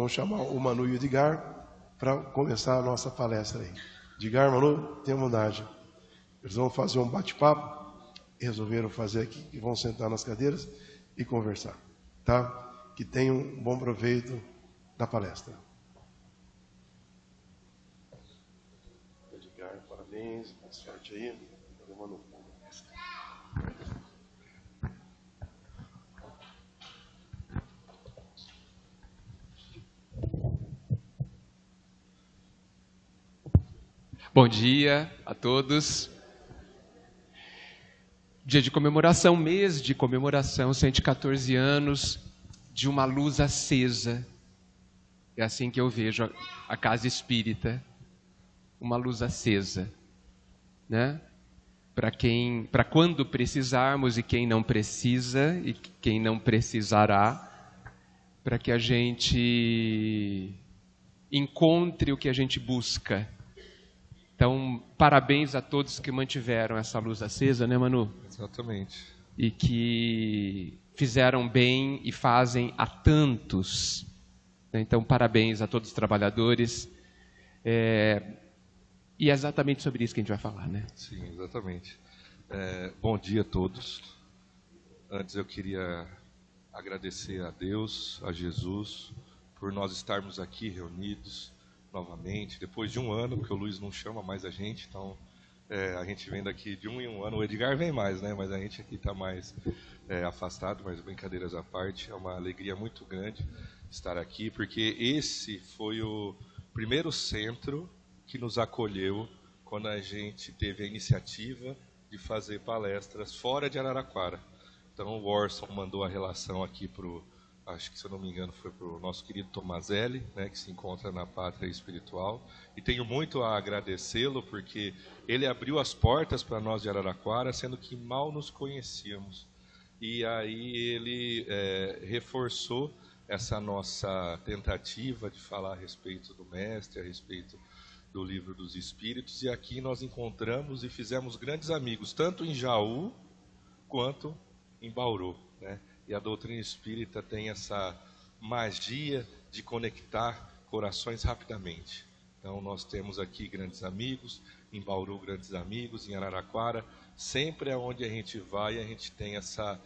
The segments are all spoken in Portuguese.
vamos chamar o Manu e o Edgar para começar a nossa palestra aí. Edgar, Manu, tenha vontade. Eles vão fazer um bate-papo, resolveram fazer aqui, e vão sentar nas cadeiras e conversar, tá? Que tenham um bom proveito da palestra. Edgar, parabéns, boa sorte aí. Manu. Bom dia a todos. Dia de comemoração, mês de comemoração, 114 anos de uma luz acesa. É assim que eu vejo a casa espírita, uma luz acesa, né? Para quando precisarmos e quem não precisa e quem não precisará, para que a gente encontre o que a gente busca. Então, parabéns a todos que mantiveram essa luz acesa, né, Manu? Exatamente. E que fizeram bem e fazem a tantos. Então, parabéns a todos os trabalhadores. E é exatamente sobre isso que a gente vai falar, né? Sim, exatamente. Bom dia a todos. Antes eu queria agradecer a Deus, a Jesus, por nós estarmos aqui reunidos novamente, depois de um ano, porque o Luiz não chama mais a gente, então a gente vem daqui de um em um ano. O Edgar vem mais, né? Mas a gente aqui está mais afastado, mas brincadeiras à parte, é uma alegria muito grande estar aqui, porque esse foi o primeiro centro que nos acolheu quando a gente teve a iniciativa de fazer palestras fora de Araraquara. Então o Orson mandou a relação aqui para o, acho que se eu não me engano foi para o nosso querido Tomazelli, né, que se encontra na Pátria Espiritual, e tenho muito a agradecê-lo porque ele abriu as portas para nós de Araraquara, sendo que mal nos conhecíamos, e aí ele reforçou essa nossa tentativa de falar a respeito do Mestre, a respeito do Livro dos Espíritos, e aqui nós encontramos e fizemos grandes amigos, tanto em Jaú quanto em Bauru, né? E a doutrina espírita tem essa magia de conectar corações rapidamente. Então nós temos aqui grandes amigos, em Bauru grandes amigos, em Araraquara, sempre aonde a gente vai a gente tem essa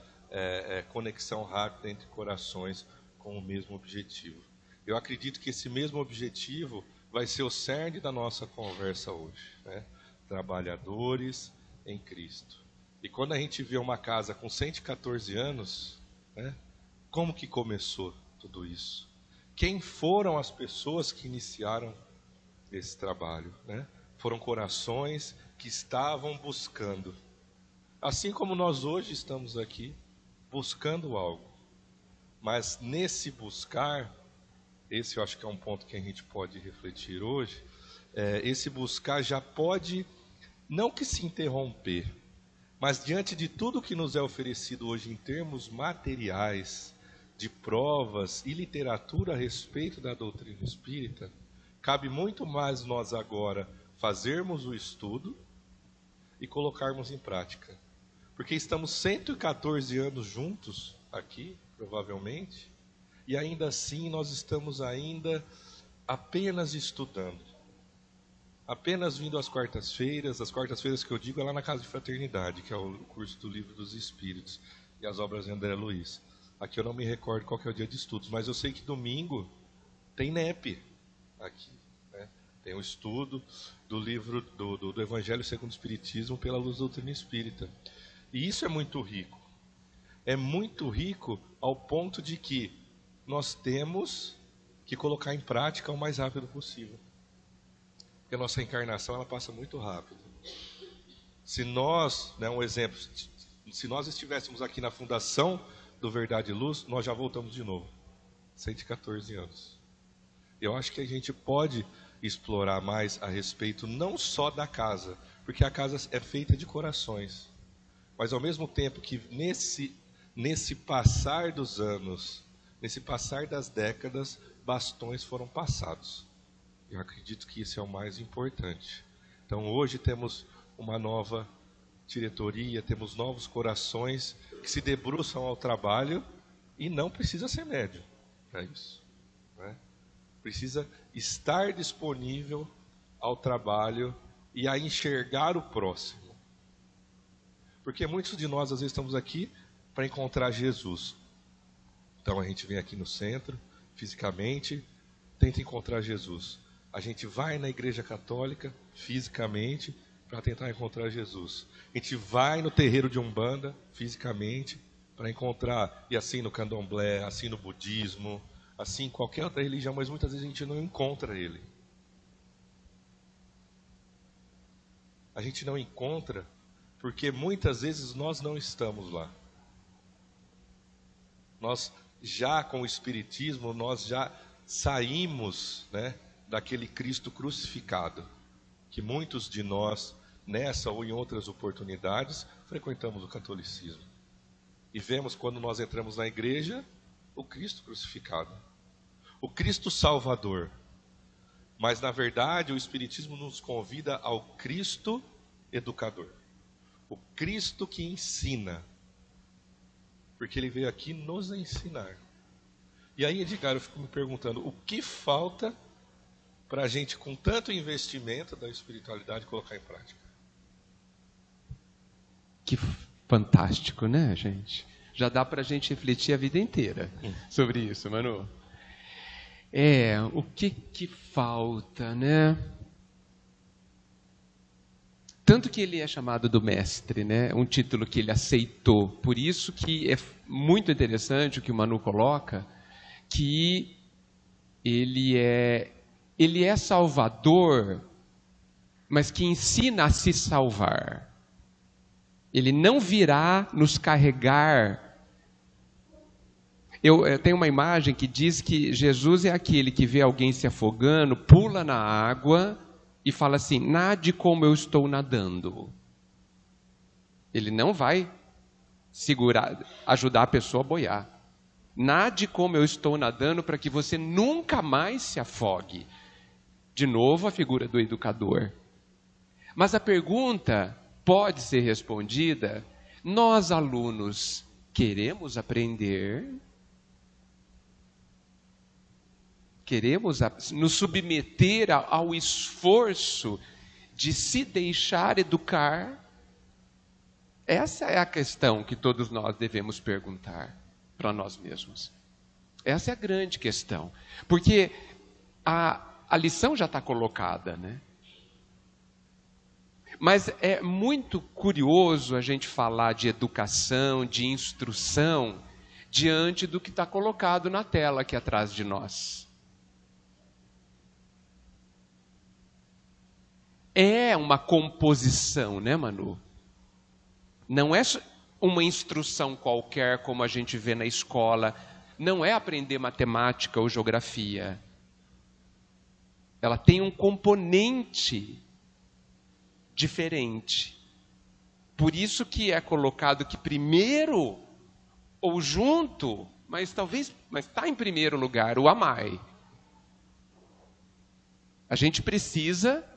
conexão rápida entre corações com o mesmo objetivo. Eu acredito que esse mesmo objetivo vai ser o cerne da nossa conversa hoje, né? Trabalhadores em Cristo. E quando a gente vê uma casa com 114 anos, né, como que começou tudo isso? Quem foram as pessoas que iniciaram esse trabalho, né? Foram corações que estavam buscando. Assim como nós hoje estamos aqui, buscando algo. Mas nesse buscar, esse eu acho que é um ponto que a gente pode refletir hoje, esse buscar já pode, não que se interromper, mas diante de tudo que nos é oferecido hoje em termos materiais, de provas e literatura a respeito da doutrina espírita, cabe muito mais nós agora fazermos o estudo e colocarmos em prática. Porque estamos 114 anos juntos aqui, provavelmente, e ainda assim nós estamos ainda apenas estudando. Apenas vindo às quartas-feiras, as quartas-feiras que eu digo é lá na Casa de Fraternidade, que é o curso do Livro dos Espíritos e as obras de André Luiz. Aqui eu não me recordo qual que é o dia de estudos, mas eu sei que domingo tem NEP aqui, né? Tem o estudo do livro do Evangelho segundo o Espiritismo pela luz da doutrina espírita. E isso é muito rico. É muito rico ao ponto de que nós temos que colocar em prática o mais rápido possível. Porque a nossa encarnação ela passa muito rápido. Se nós, um exemplo, se nós estivéssemos aqui na fundação do Verdade e Luz, nós já voltamos de novo. 114 anos. Eu acho que a gente pode explorar mais a respeito não só da casa, porque a casa é feita de corações. Mas ao mesmo tempo que nesse passar dos anos, nesse passar das décadas, bastões foram passados. Eu acredito que isso é o mais importante. Então hoje temos uma nova diretoria, temos novos corações que se debruçam ao trabalho e não precisa ser médium para isso, né? precisa estar disponível ao trabalho e a enxergar o próximo. Porque muitos de nós, às vezes, estamos aqui para encontrar Jesus. Então, a gente vem aqui no centro, fisicamente, tenta encontrar Jesus. A gente vai na igreja católica, fisicamente, para tentar encontrar Jesus. A gente vai no terreiro de Umbanda, fisicamente, para encontrar, e assim no candomblé, assim no budismo, assim em qualquer outra religião, mas muitas vezes a gente não encontra ele. A gente não encontra porque muitas vezes nós não estamos lá. Nós já com o Espiritismo, nós já saímos, né, daquele Cristo crucificado, que muitos de nós, nessa ou em outras oportunidades, frequentamos o catolicismo. E vemos quando nós entramos na igreja, o Cristo crucificado, o Cristo Salvador. Mas na verdade o Espiritismo nos convida ao Cristo educador. O Cristo que ensina, porque ele veio aqui nos ensinar. E aí, Edgar, eu fico me perguntando, o que falta para a gente, com tanto investimento da espiritualidade, colocar em prática? Que fantástico, né, gente? Já dá para a gente refletir a vida inteira sobre isso, Manu. O que falta, né? Tanto que ele é chamado do mestre, né? Um título que ele aceitou. Por isso que é muito interessante o que o Manu coloca, que ele é salvador, mas que ensina a se salvar. Ele não virá nos carregar. Eu tenho uma imagem que diz que Jesus é aquele que vê alguém se afogando, pula na água e fala assim, nade como eu estou nadando. Ele não vai ajudar a pessoa a boiar. Nade como eu estou nadando para que você nunca mais se afogue. De novo a figura do educador. Mas a pergunta pode ser respondida, nós alunos queremos aprender? Queremos nos submeter ao esforço de se deixar educar? Essa é a questão que todos nós devemos perguntar para nós mesmos. Essa é a grande questão. Porque a lição já está colocada, né? Mas é muito curioso a gente falar de educação, de instrução, diante do que está colocado na tela aqui atrás de nós. É uma composição, né, Manu? Não é uma instrução qualquer como a gente vê na escola. Não é aprender matemática ou geografia. Ela tem um componente diferente. Por isso que é colocado que primeiro, ou junto, mas está em primeiro lugar, o amai. A gente precisa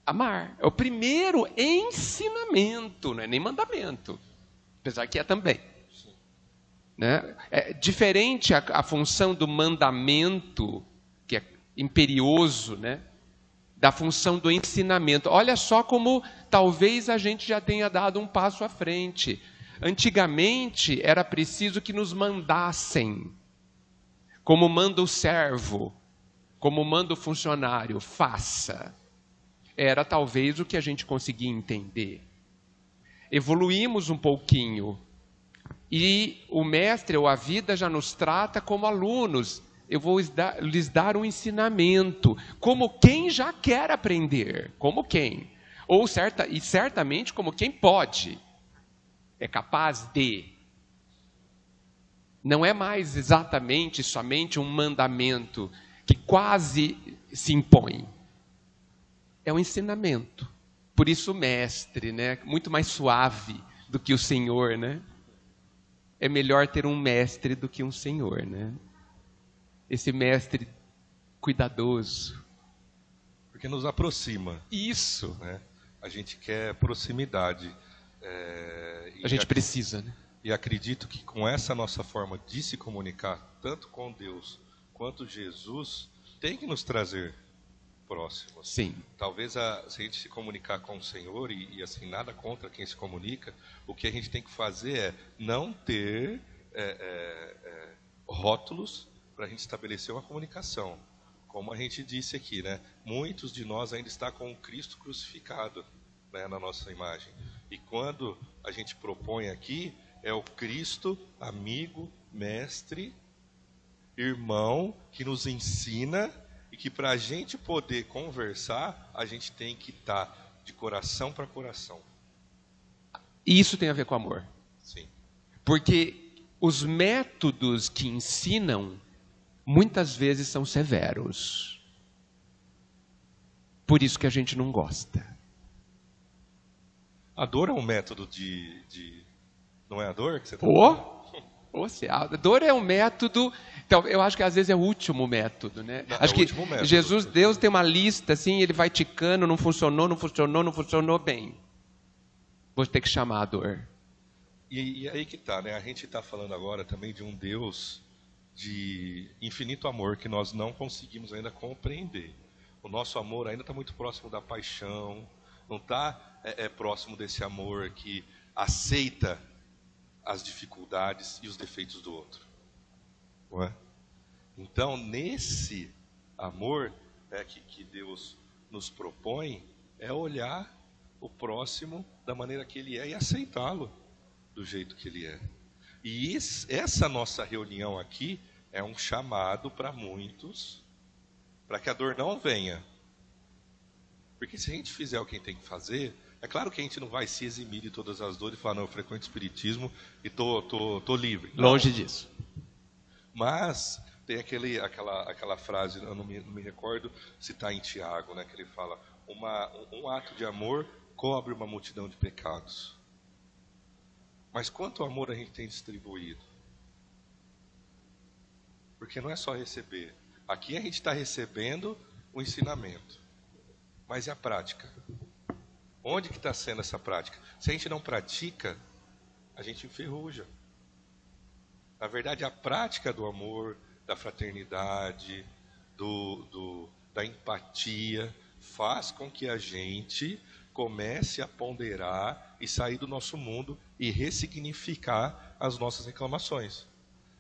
amar. É o primeiro ensinamento, não é nem mandamento. Apesar que é também. Né? É diferente a função do mandamento, que é imperioso, né? Da função do ensinamento. Olha só como talvez a gente já tenha dado um passo à frente. Antigamente era preciso que nos mandassem, como manda o servo, como manda o funcionário, faça. Era talvez o que a gente conseguia entender. Evoluímos um pouquinho. E o mestre ou a vida já nos trata como alunos. Eu vou lhes dar um ensinamento. Como quem já quer aprender. Como quem. E certamente como quem pode. É capaz de. Não é mais exatamente somente um mandamento que quase se impõe. É um ensinamento. Por isso o mestre, né? Muito mais suave do que o senhor, né? É melhor ter um mestre do que um senhor, né? Esse mestre cuidadoso. Porque nos aproxima. Isso. Né? A gente quer proximidade. A gente precisa, né? E acredito que com essa nossa forma de se comunicar, tanto com Deus quanto Jesus, tem que nos trazer próximos. Sim. Talvez se a gente se comunicar com o Senhor, e assim, nada contra quem se comunica, o que a gente tem que fazer é não ter rótulos para a gente estabelecer uma comunicação. Como a gente disse aqui, né? Muitos de nós ainda estão com o Cristo crucificado, né, na nossa imagem. E quando a gente propõe aqui, é o Cristo, amigo, mestre, irmão, que nos ensina, e que para a gente poder conversar, a gente tem que estar de coração para coração. Isso tem a ver com amor. Sim. Porque os métodos que ensinam, muitas vezes são severos. Por isso que a gente não gosta. A dor é um método Não é a dor que você está A dor é um método. Então, eu acho que às vezes é o último método, né? Não, acho é o que último método. Deus tem uma lista assim, ele vai ticando, não funcionou bem. Vou ter que chamar a dor. E aí que tá, né? A gente está falando agora também de um Deus de infinito amor que nós não conseguimos ainda compreender. O nosso amor ainda está muito próximo da paixão, não está próximo desse amor que aceita as dificuldades e os defeitos do outro. Não é? Então, nesse amor que Deus nos propõe, é olhar o próximo da maneira que ele é e aceitá-lo do jeito que ele é. E essa nossa reunião aqui é um chamado para muitos, para que a dor não venha. Porque se a gente fizer o que a gente tem que fazer, é claro que a gente não vai se eximir de todas as dores e falar, não, eu frequento o espiritismo e tô livre. Longe disso. Mas tem aquela frase, eu não me recordo se está em Tiago, né, que ele fala, um ato de amor cobre uma multidão de pecados. Mas quanto amor a gente tem distribuído? Porque não é só receber. Aqui a gente está recebendo o ensinamento. Mas e a prática? Onde que está sendo essa prática? Se a gente não pratica, a gente enferruja. Na verdade, a prática do amor, da fraternidade, da empatia, faz com que a gente comece a ponderar e sair do nosso mundo e ressignificar as nossas reclamações.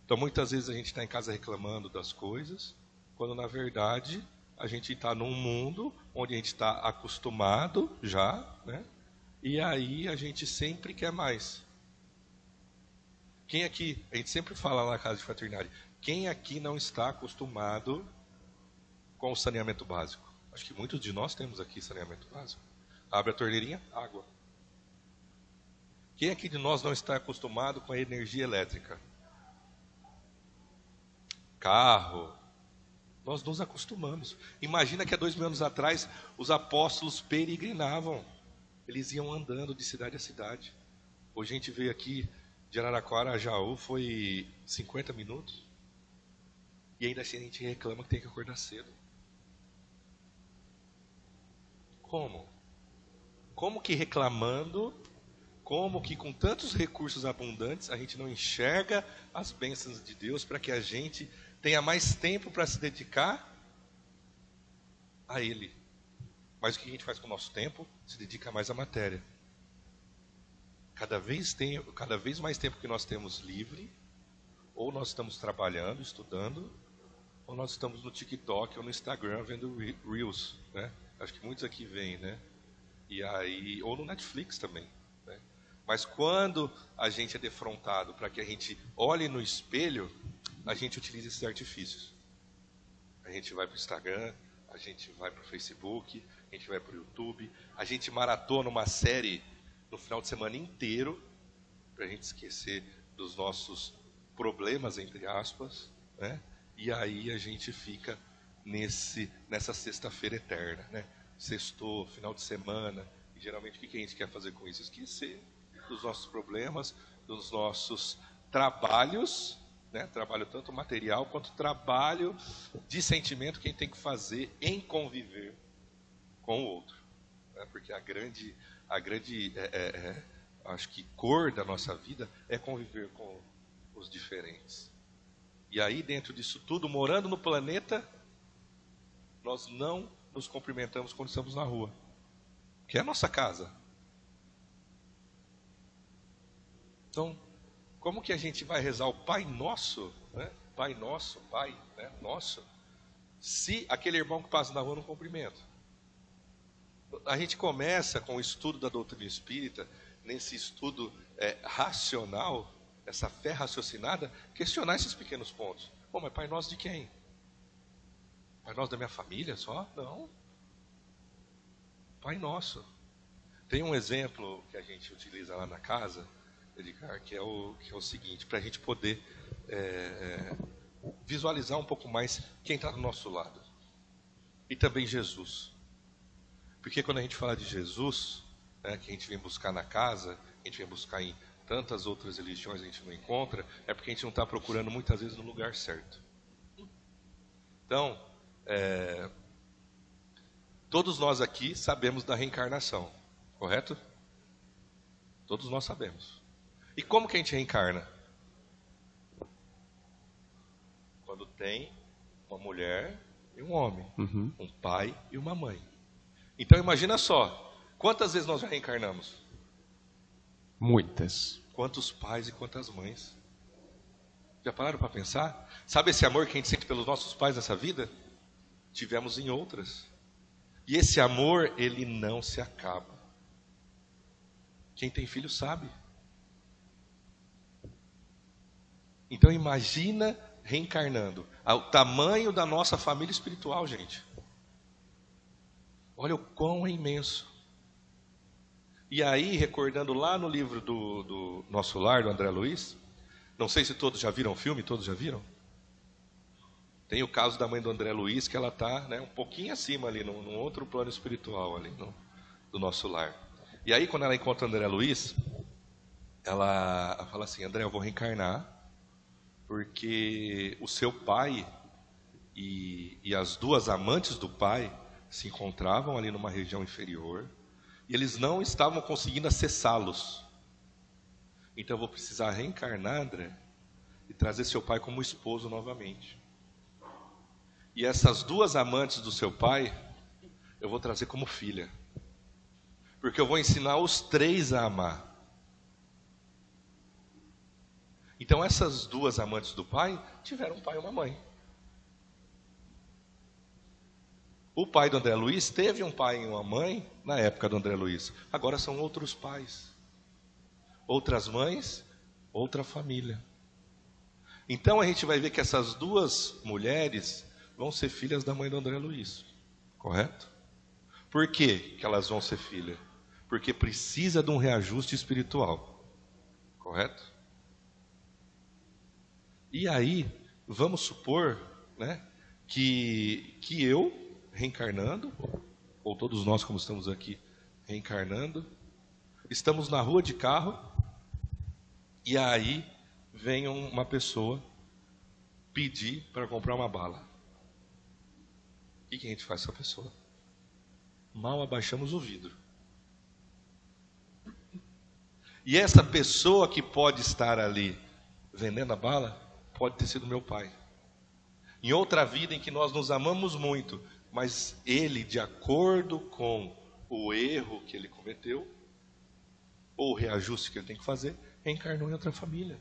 Então, muitas vezes a gente está em casa reclamando das coisas, quando na verdade a gente está num mundo onde a gente está acostumado já, né? E aí a gente sempre quer mais. Quem aqui, a gente sempre fala lá na casa de fraternidade, quem aqui não está acostumado com o saneamento básico? Acho que muitos de nós temos aqui saneamento básico. Abre a torneirinha, água. Quem aqui de nós não está acostumado com a energia elétrica? Carro. Nós nos acostumamos. Imagina que há 2000 anos atrás os apóstolos peregrinavam. Eles iam andando de cidade a cidade. Hoje a gente veio aqui de Araraquara a Jaú, foi 50 minutos. E ainda assim a gente reclama que tem que acordar cedo. Como? Como que reclamando, como que com tantos recursos abundantes, a gente não enxerga as bênçãos de Deus para que a gente tenha mais tempo para se dedicar a Ele. Mas o que a gente faz com o nosso tempo? Se dedica mais à matéria. Cada vez mais tempo que nós temos livre, ou nós estamos trabalhando, estudando, ou nós estamos no TikTok ou no Instagram vendo Reels, né? Acho que muitos aqui veem, né? E aí, ou no Netflix também, né? Mas quando a gente é defrontado para que a gente olhe no espelho, a gente utiliza esses artifícios. A gente vai para o Instagram, a gente vai para o Facebook, a gente vai para o YouTube, a gente maratona uma série no final de semana inteiro, para a gente esquecer dos nossos problemas, entre aspas, né? E aí a gente fica nessa sexta-feira eterna, né? Sextou, final de semana, e geralmente o que a gente quer fazer com isso? Esquecer dos nossos problemas, dos nossos trabalhos, né? Trabalho tanto material quanto trabalho de sentimento que a gente tem que fazer em conviver com o outro, né? Porque a grande acho que cor da nossa vida é conviver com os diferentes. E aí dentro disso tudo, morando no planeta, nós não nos cumprimentamos quando estamos na rua, que é a nossa casa. Então, como que a gente vai rezar o Pai Nosso, né? Pai Nosso, Pai, né? Nosso, se aquele irmão que passa na rua não cumprimenta? A gente começa com o estudo da doutrina espírita, nesse estudo racional, essa fé raciocinada, questionar esses pequenos pontos. Pô, mas Pai Nosso de quem? Pai Nosso da minha família só? Não. Pai Nosso. Tem um exemplo que a gente utiliza lá na casa, Edgar, que é o seguinte, para a gente poder visualizar um pouco mais quem está do nosso lado. E também Jesus. Porque quando a gente fala de Jesus, né, que a gente vem buscar na casa, a gente vem buscar em tantas outras religiões, a gente não encontra, é porque a gente não está procurando muitas vezes no lugar certo. Então, todos nós aqui sabemos da reencarnação, correto? Todos nós sabemos. E como que a gente reencarna? Quando tem uma mulher e um homem, um pai e uma mãe. Então imagina só, quantas vezes nós já reencarnamos? Muitas. Quantos pais e quantas mães? Já pararam para pensar? Sabe esse amor que a gente sente pelos nossos pais nessa vida? Tivemos em outras. E esse amor, ele não se acaba. Quem tem filho sabe. Então imagina reencarnando. O tamanho da nossa família espiritual, gente. Olha o quão é imenso. E aí, recordando lá no livro do Nosso Lar, do André Luiz, não sei se todos já viram o filme, todos já viram? Tem o caso da mãe do André Luiz, que ela está, né, um pouquinho acima ali, num outro plano espiritual ali, do Nosso Lar. E aí, quando ela encontra o André Luiz, ela fala assim: André, eu vou reencarnar, porque o seu pai e as duas amantes do pai se encontravam ali numa região inferior, e eles não estavam conseguindo acessá-los. Então eu vou precisar reencarnar, André, e trazer seu pai como esposo novamente. E essas duas amantes do seu pai, eu vou trazer como filha. Porque eu vou ensinar os três a amar. Então essas duas amantes do pai tiveram um pai e uma mãe. O pai do André Luiz teve um pai e uma mãe na época do André Luiz. Agora são outros pais. Outras mães, outra família. Então a gente vai ver que essas duas mulheres vão ser filhas da mãe do André Luiz. Correto? Por que elas vão ser filhas? Porque precisa de um reajuste espiritual. Correto? E aí, vamos supor, né, que eu, reencarnando, ou todos nós como estamos aqui reencarnando, estamos na rua de carro, e aí vem uma pessoa pedir para comprar uma bala. O que a gente faz com essa pessoa? Mal abaixamos o vidro. E essa pessoa que pode estar ali vendendo a bala, pode ter sido meu pai. Em outra vida em que nós nos amamos muito, mas ele, de acordo com o erro que ele cometeu, ou o reajuste que ele tem que fazer, reencarnou em outra família.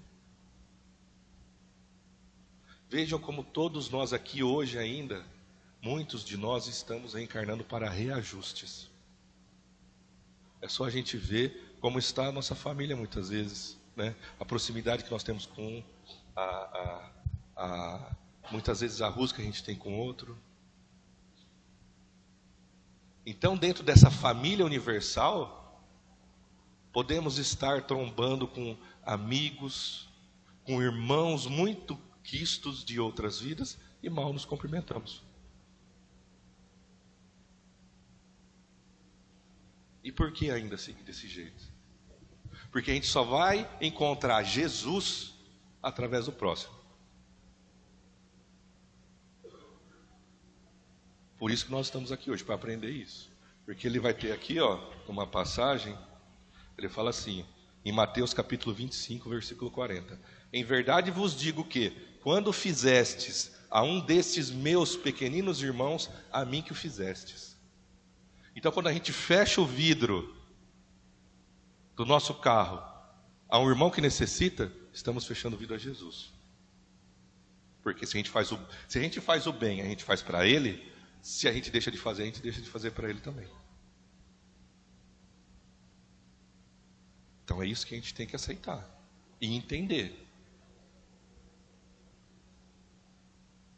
Vejam como todos nós aqui hoje ainda, muitos de nós estamos reencarnando para reajustes. É só a gente ver como está a nossa família muitas vezes, né? A proximidade que nós temos com muitas vezes a rusga que a gente tem com outro. Então, dentro dessa família universal, podemos estar trombando com amigos, com irmãos muito quistos de outras vidas e mal nos cumprimentamos. E por que ainda seguir desse jeito? Porque a gente só vai encontrar Jesus através do próximo. Por isso que nós estamos aqui hoje, para aprender isso. Porque ele vai ter aqui, ó, uma passagem, ele fala assim, em Mateus capítulo 25, versículo 40. Em verdade vos digo que, quando fizestes a um destes meus pequeninos irmãos, a mim que o fizestes. Então, quando a gente fecha o vidro do nosso carro a um irmão que necessita, estamos fechando o vidro a Jesus. Porque se a gente faz o bem, a gente faz para ele. Se a gente deixa de fazer, a gente deixa de fazer para ele também. Então é isso que a gente tem que aceitar e entender.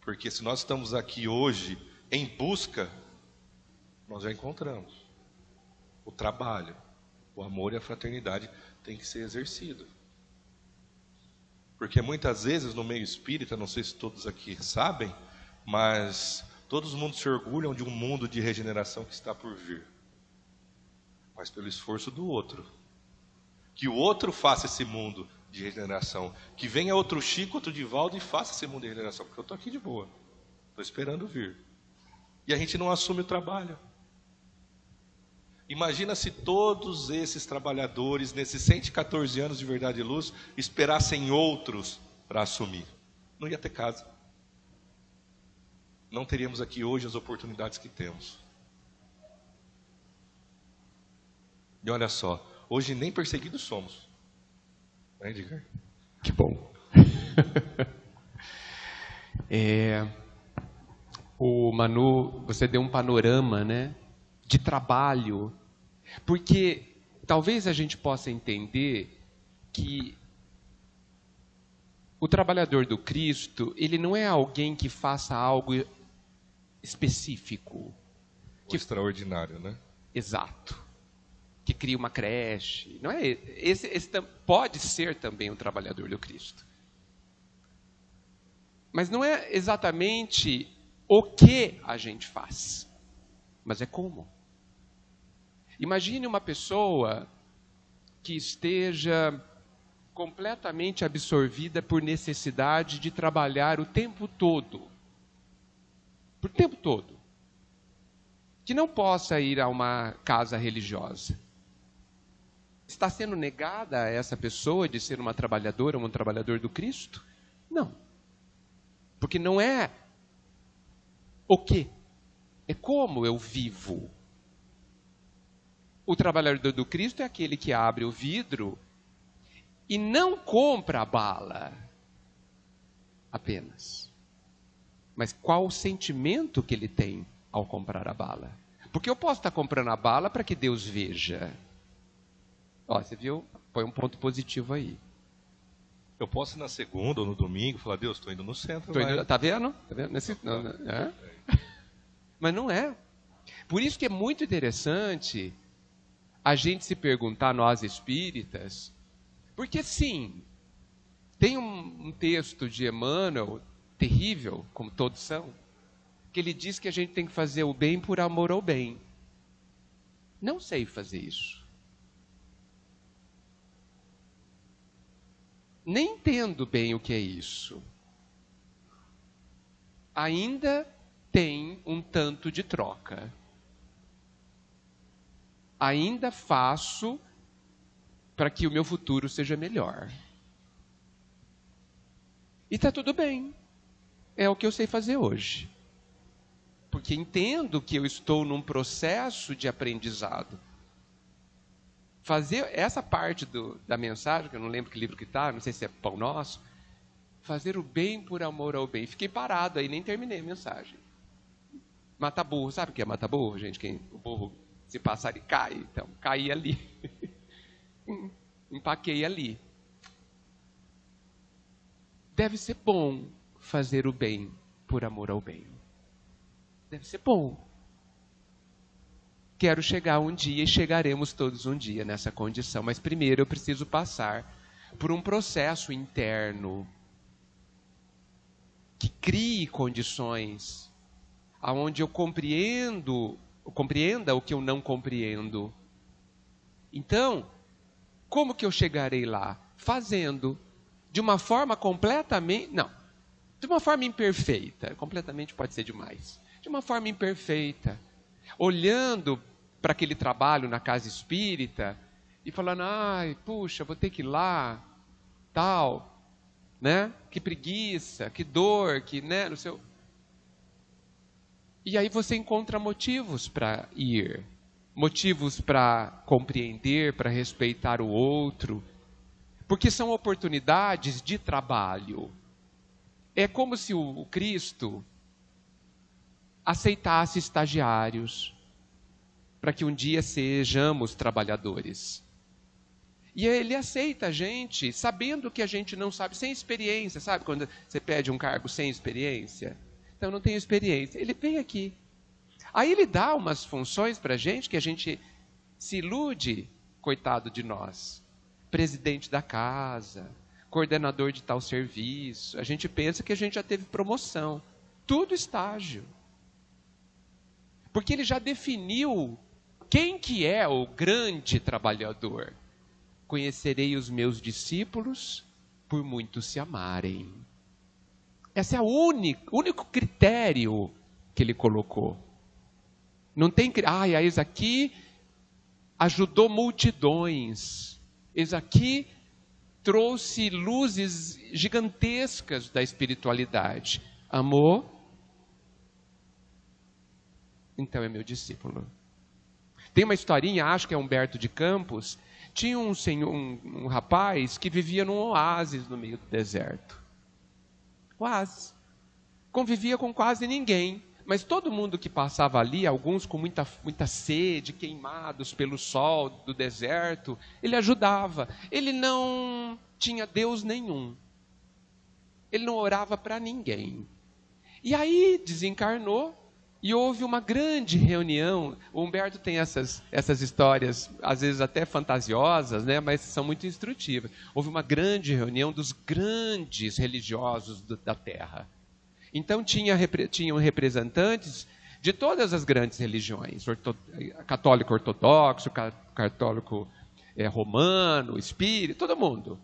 Porque se nós estamos aqui hoje em busca, nós já encontramos. O trabalho, o amor e a fraternidade tem que ser exercido. Porque muitas vezes no meio espírita, não sei se todos aqui sabem, mas todos os mundos se orgulham de um mundo de regeneração que está por vir. Mas pelo esforço do outro. Que o outro faça esse mundo de regeneração. Que venha outro Chico, outro Divaldo e faça esse mundo de regeneração. Porque eu estou aqui de boa. Estou esperando vir. E a gente não assume o trabalho. Imagina se todos esses trabalhadores, nesses 114 anos de verdade e luz, esperassem outros para assumir. Não ia ter casa. Não teríamos aqui hoje as oportunidades que temos. E olha só, hoje nem perseguidos somos. Não é, Edgar? Que bom. O Manu, você deu um panorama, né, de trabalho, porque talvez a gente possa entender que o trabalhador do Cristo, ele não é alguém que faça algo específico. Que extraordinário, né? Exato. Que cria uma creche. Não é esse pode ser também um trabalhador do Cristo. Mas não é exatamente o que a gente faz, mas é como. Imagine uma pessoa que esteja completamente absorvida por necessidade de trabalhar o tempo todo. Por tempo todo. Que não possa ir a uma casa religiosa. Está sendo negada a essa pessoa de ser uma trabalhadora, um trabalhador do Cristo? Não. Porque não é o que, é como eu vivo. O trabalhador do Cristo é aquele que abre o vidro e não compra a bala apenas. Mas qual o sentimento que ele tem ao comprar a bala? Porque eu posso estar comprando a bala para que Deus veja. Ó, você viu? Põe um ponto positivo aí. Eu posso ir na segunda ou no domingo falar, Deus, estou indo no centro. Tá vendo? Tá vendo? Mas não é. Por isso que é muito interessante a gente se perguntar, nós espíritas, porque sim, tem um texto de Emmanuel, terrível, como todos são, que ele diz que a gente tem que fazer o bem por amor ao bem. Não sei fazer isso. Nem entendo bem o que é isso. Ainda tem um tanto de troca. Ainda faço para que o meu futuro seja melhor. E está tudo bem. É o que eu sei fazer hoje. Porque entendo que eu estou num processo de aprendizado. Fazer essa parte da mensagem, que eu não lembro que livro que está, não sei se é Pão Nosso, fazer o bem por amor ao bem. Fiquei parado aí, nem terminei a mensagem. Matar burro, sabe o que é matar burro, gente? O burro, se passar, ele cai. Então, caí ali. Empaquei ali. Deve ser bom fazer o bem por amor ao bem. Deve ser bom. Quero chegar um dia e chegaremos todos um dia nessa condição. Mas primeiro eu preciso passar por um processo interno que crie condições aonde eu compreenda o que eu não compreendo. Então, como que eu chegarei lá? Fazendo. De uma forma completamente... Não. De uma forma imperfeita. Completamente pode ser demais. De uma forma imperfeita. Olhando para aquele trabalho na casa espírita e falando, ai, puxa, vou ter que ir lá, tal. né? Que preguiça, que dor, que, né, no seu... E aí você encontra motivos para ir, motivos para compreender, para respeitar o outro, porque são oportunidades de trabalho. É como se o Cristo aceitasse estagiários para que um dia sejamos trabalhadores. E ele aceita a gente sabendo que a gente não sabe, sem experiência, sabe? Quando você pede um cargo sem experiência. Então, não tenho experiência. Ele vem aqui. Aí ele dá umas funções para a gente que a gente se ilude, coitado de nós. Presidente da casa, coordenador de tal serviço. A gente pensa que a gente já teve promoção. Tudo estágio. Porque ele já definiu quem que é o grande trabalhador. Conhecerei os meus discípulos por muito se amarem. Esse é o único critério que ele colocou. Não tem, esse aqui ajudou multidões. Esse aqui trouxe luzes gigantescas da espiritualidade. Amor? Então é meu discípulo. Tem uma historinha, acho que é Humberto de Campos. Tinha um rapaz que vivia num oásis no meio do deserto. Oásis. Convivia com quase ninguém. Mas todo mundo que passava ali, alguns com muita sede, queimados pelo sol do deserto, ele ajudava. Ele não tinha Deus nenhum. Ele não orava para ninguém. E aí desencarnou. E houve uma grande reunião. O Humberto tem essas histórias, às vezes até fantasiosas, né, mas são muito instrutivas. Houve uma grande reunião dos grandes religiosos da Terra. Então tinham representantes de todas as grandes religiões. Católico ortodoxo, católico romano, espírita, todo mundo.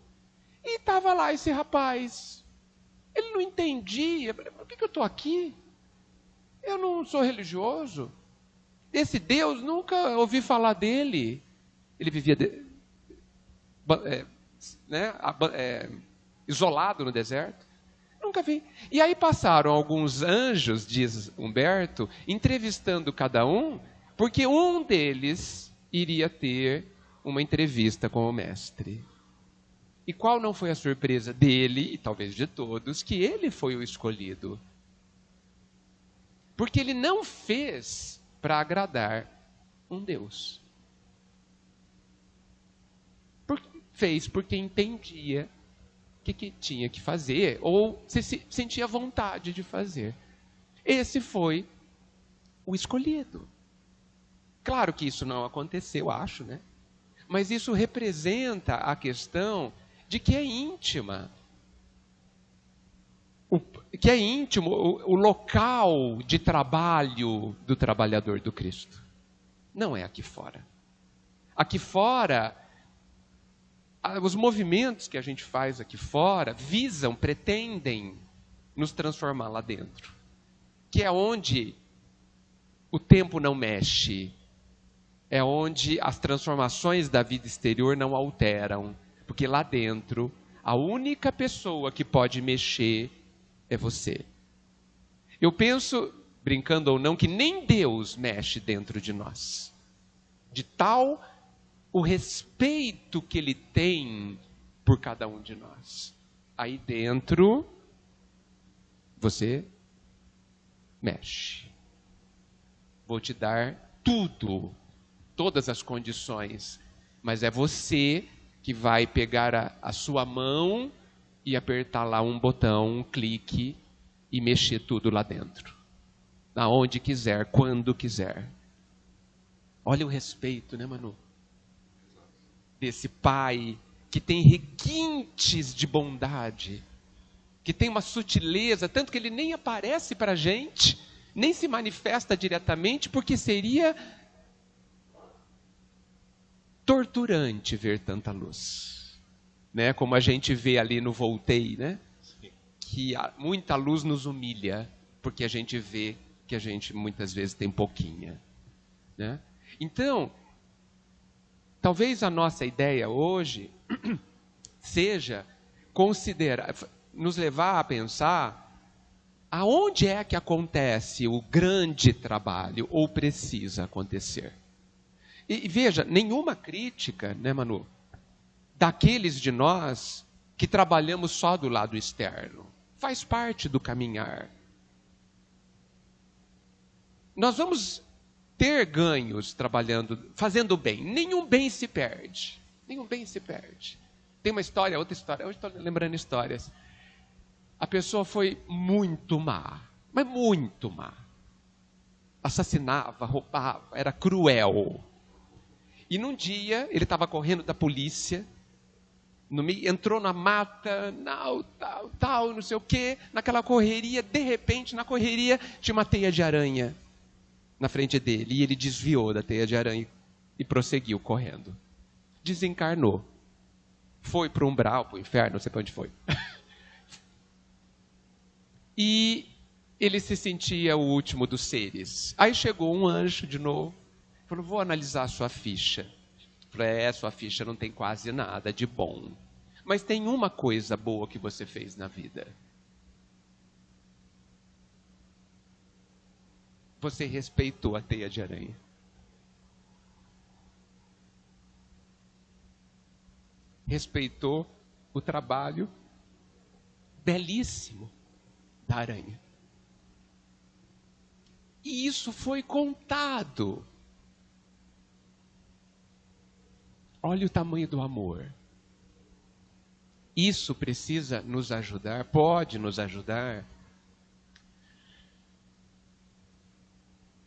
E estava lá esse rapaz. Ele não entendia. Por que eu estou aqui? Eu não sou religioso. Esse Deus, nunca ouvi falar dele. Ele vivia isolado no deserto. Nunca vi. E aí passaram alguns anjos, diz Humberto, entrevistando cada um, porque um deles iria ter uma entrevista com o mestre. E qual não foi a surpresa dele, e talvez de todos, que ele foi o escolhido. Porque ele não fez para agradar um Deus. Fez porque entendia o que tinha que fazer, ou se sentia vontade de fazer. Esse foi o escolhido. Claro que isso não aconteceu, acho, né? Mas isso representa a questão de que é íntima. Que é íntimo o local de trabalho do trabalhador do Cristo. Não é aqui fora. Aqui fora, os movimentos que a gente faz aqui fora pretendem nos transformar lá dentro. Que é onde o tempo não mexe. É onde as transformações da vida exterior não alteram. Porque lá dentro, a única pessoa que pode mexer é você. Eu penso, brincando ou não, que nem Deus mexe dentro de nós. De tal o respeito que Ele tem por cada um de nós. Aí dentro, você mexe. Vou te dar tudo, todas as condições, mas é você que vai pegar a sua mão e apertar lá um botão, um clique e mexer tudo lá dentro. Aonde quiser, quando quiser. Olha o respeito, né, Manu? Desse pai que tem requintes de bondade, que tem uma sutileza, tanto que ele nem aparece para a gente, nem se manifesta diretamente, porque seria torturante ver tanta luz. Né, como a gente vê ali no Voltei, né? Que muita luz nos humilha, porque a gente vê que a gente muitas vezes tem pouquinha. Né? Então, talvez a nossa ideia hoje seja considerar, nos levar a pensar aonde é que acontece o grande trabalho ou precisa acontecer. E veja, nenhuma crítica, né, Manu, daqueles de nós que trabalhamos só do lado externo. Faz parte do caminhar. Nós vamos ter ganhos trabalhando, fazendo bem. Nenhum bem se perde. Nenhum bem se perde. Tem uma história, outra história. Hoje estou lembrando histórias. A pessoa foi muito má, mas muito má. Assassinava, roubava, era cruel. E num dia, ele estava correndo da polícia, entrou na mata, não sei o quê, naquela correria, de repente, na correria, tinha uma teia de aranha na frente dele, e ele desviou da teia de aranha e prosseguiu correndo. Desencarnou. Foi para o umbral, para o inferno, não sei para onde foi. E ele se sentia o último dos seres. Aí chegou um anjo de novo, falou, vou analisar a sua ficha. Falei, sua ficha não tem quase nada de bom. Mas tem uma coisa boa que você fez na vida. Você respeitou a teia de aranha. Respeitou o trabalho belíssimo da aranha. E isso foi contado. Olha o tamanho do amor. Isso precisa nos ajudar, pode nos ajudar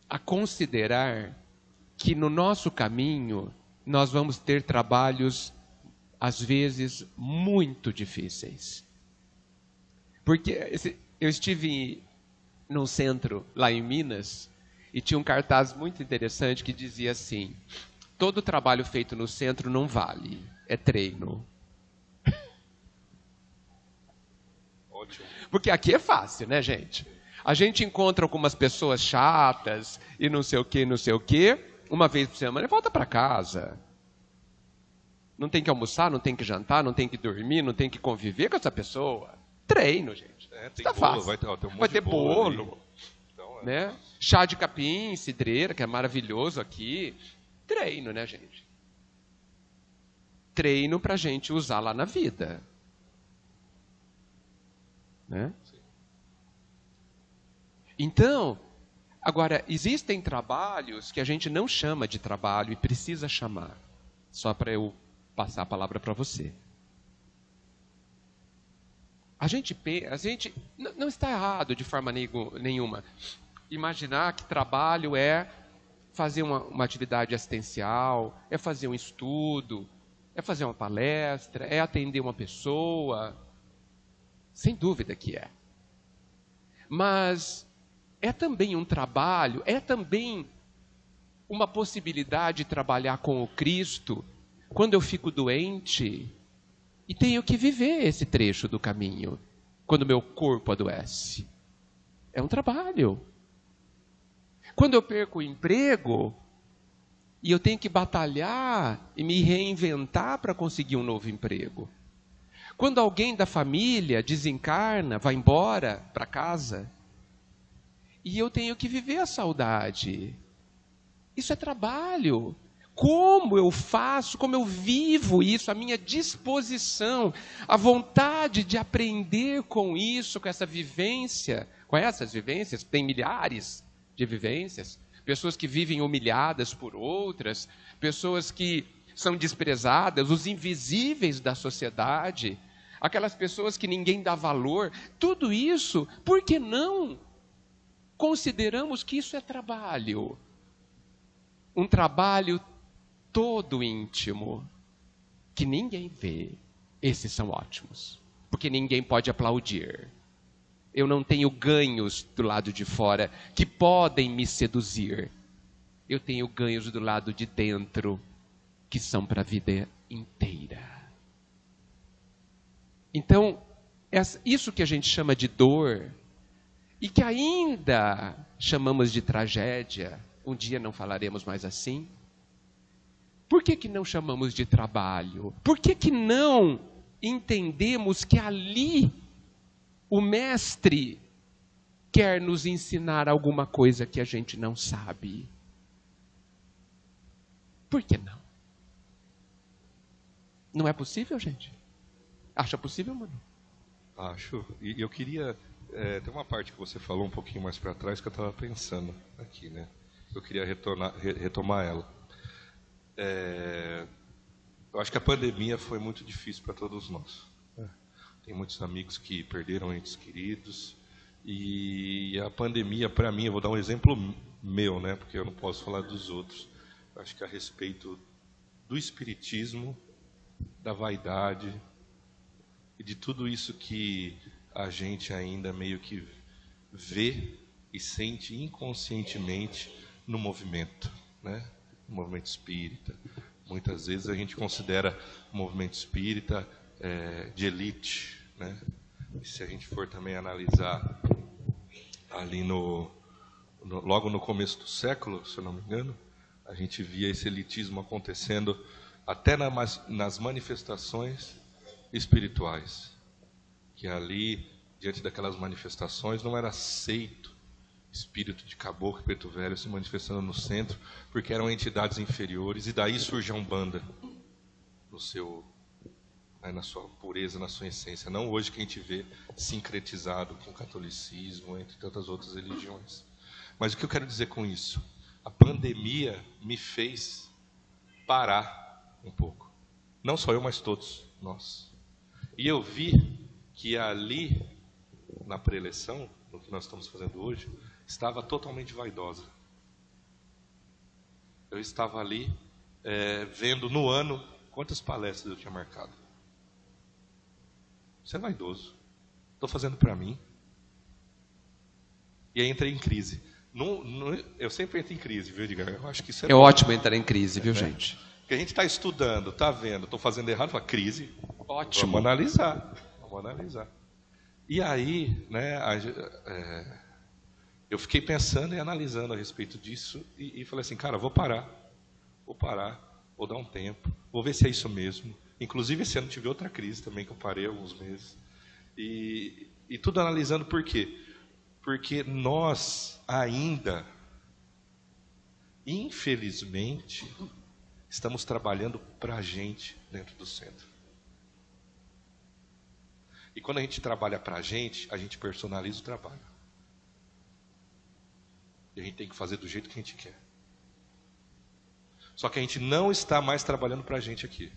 a considerar que no nosso caminho nós vamos ter trabalhos, às vezes, muito difíceis. Porque eu estive num centro lá em Minas e tinha um cartaz muito interessante que dizia assim, todo trabalho feito no centro não vale, é treino. Ótimo. Porque aqui é fácil, né, gente? A gente encontra algumas pessoas chatas e não sei o quê, uma vez por semana e volta para casa. Não tem que almoçar, não tem que jantar, não tem que dormir, não tem que conviver com essa pessoa. Treino, gente. Tem tá bolo, fácil. vai ter bolo. Então, né? Chá de capim, cidreira, que é maravilhoso aqui. Treino, né, gente? Treino para a gente usar lá na vida. Né? Então, agora, existem trabalhos que a gente não chama de trabalho e precisa chamar. Só para eu passar a palavra para você. A gente não está errado de forma nenhuma imaginar que trabalho é fazer uma atividade assistencial, é fazer um estudo, é fazer uma palestra, é atender uma pessoa. Sem dúvida que é. Mas é também um trabalho, é também uma possibilidade de trabalhar com o Cristo quando eu fico doente e tenho que viver esse trecho do caminho, quando meu corpo adoece. É um trabalho. Quando eu perco o emprego e eu tenho que batalhar e me reinventar para conseguir um novo emprego. Quando alguém da família desencarna, vai embora para casa, e eu tenho que viver a saudade. Isso é trabalho. Como eu faço, como eu vivo isso, a minha disposição, a vontade de aprender com isso, com essa vivência, com essas vivências, tem milhares de vivências, pessoas que vivem humilhadas por outras, pessoas que são desprezadas, os invisíveis da sociedade, aquelas pessoas que ninguém dá valor, tudo isso, por que não consideramos que isso é trabalho? Um trabalho todo íntimo, que ninguém vê. Esses são ótimos, porque ninguém pode aplaudir. Eu não tenho ganhos do lado de fora que podem me seduzir. Eu tenho ganhos do lado de dentro, que são para a vida inteira. Então, isso que a gente chama de dor, e que ainda chamamos de tragédia, um dia não falaremos mais assim. Por que não chamamos de trabalho? Por que não entendemos que ali o mestre quer nos ensinar alguma coisa que a gente não sabe. Por que não? Não é possível, gente? Acha possível, mano? Acho. E eu queria... tem uma parte que você falou um pouquinho mais para trás que eu estava pensando aqui, né? Eu queria retomar ela. Eu acho que a pandemia foi muito difícil para todos nós. Tem muitos amigos que perderam entes queridos. E a pandemia, para mim, eu vou dar um exemplo meu, né? Porque eu não posso falar dos outros. Eu acho que a respeito do espiritismo, da vaidade e de tudo isso que a gente ainda meio que vê e sente inconscientemente no movimento, né? No movimento espírita. Muitas vezes a gente considera o movimento espírita de elite, né? E se a gente for também analisar ali logo no começo do século, se eu não me engano, a gente via esse elitismo acontecendo até nas manifestações espirituais, que ali, diante daquelas manifestações, não era aceito espírito de caboclo e preto velho se manifestando no centro, porque eram entidades inferiores, e daí surge a Umbanda na sua pureza, na sua essência, não hoje que a gente vê sincretizado com o catolicismo, entre tantas outras religiões. Mas o que eu quero dizer com isso? A pandemia me fez parar um pouco. Não só eu, mas todos nós. E eu vi que ali, na preleção, no que nós estamos fazendo hoje, estava totalmente vaidosa. Eu estava ali vendo no ano quantas palestras eu tinha marcado. Isso é vaidoso. Estou fazendo para mim. E aí entrei em crise. Eu sempre entro em crise, viu, Edgar? Eu acho que isso é ótimo entrar em crise, viu, gente? Porque a gente está estudando, está vendo, estou fazendo errado, fala, crise. Ótimo. Vamos analisar. E aí, né, eu fiquei pensando e analisando a respeito disso e falei assim, cara, vou parar, vou dar um tempo, vou ver se é isso mesmo. Inclusive, esse ano tive outra crise também, que eu parei alguns meses. E tudo analisando por quê? Porque nós ainda, infelizmente, estamos trabalhando para a gente dentro do centro. E quando a gente trabalha para a gente personaliza o trabalho. E a gente tem que fazer do jeito que a gente quer. Só que a gente não está mais trabalhando para a gente aqui.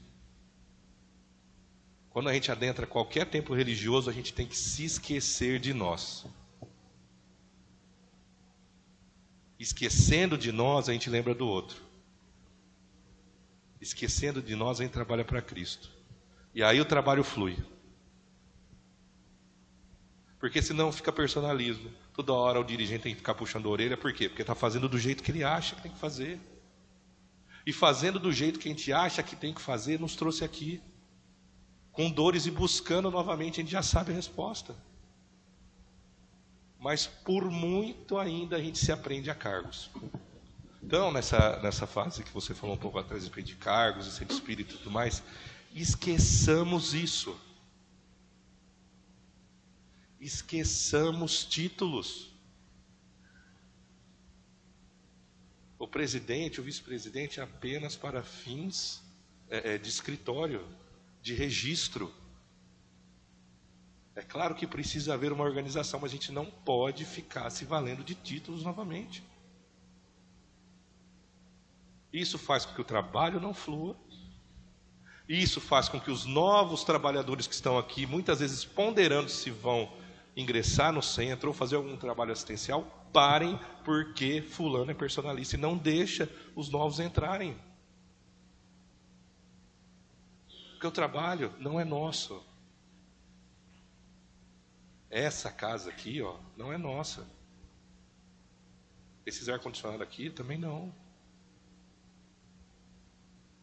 Quando a gente adentra qualquer templo religioso, a gente tem que se esquecer de nós. Esquecendo de nós, a gente lembra do outro. Esquecendo de nós, a gente trabalha para Cristo. E aí o trabalho flui. Porque senão fica personalismo. Toda hora o dirigente tem que ficar puxando a orelha. Por quê? Porque está fazendo do jeito que ele acha que tem que fazer. E fazendo do jeito que a gente acha que tem que fazer, nos trouxe aqui. Com dores e buscando novamente, a gente já sabe a resposta. Mas por muito ainda a gente se aprende a cargos. Então, nessa fase que você falou um pouco atrás, de cargos, de ser espírito e tudo mais, esqueçamos isso. Esqueçamos títulos. O presidente, o vice-presidente, apenas para fins de escritório, de registro. É claro que precisa haver uma organização, mas a gente não pode ficar se valendo de títulos novamente. Isso faz com que o trabalho não flua. Isso faz com que os novos trabalhadores que estão aqui, muitas vezes ponderando se vão ingressar no centro ou fazer algum trabalho assistencial, parem porque fulano é personalista e não deixa os novos entrarem. Porque o trabalho não é nosso. Essa casa aqui, ó, não é nossa. Esses ar-condicionados aqui também não.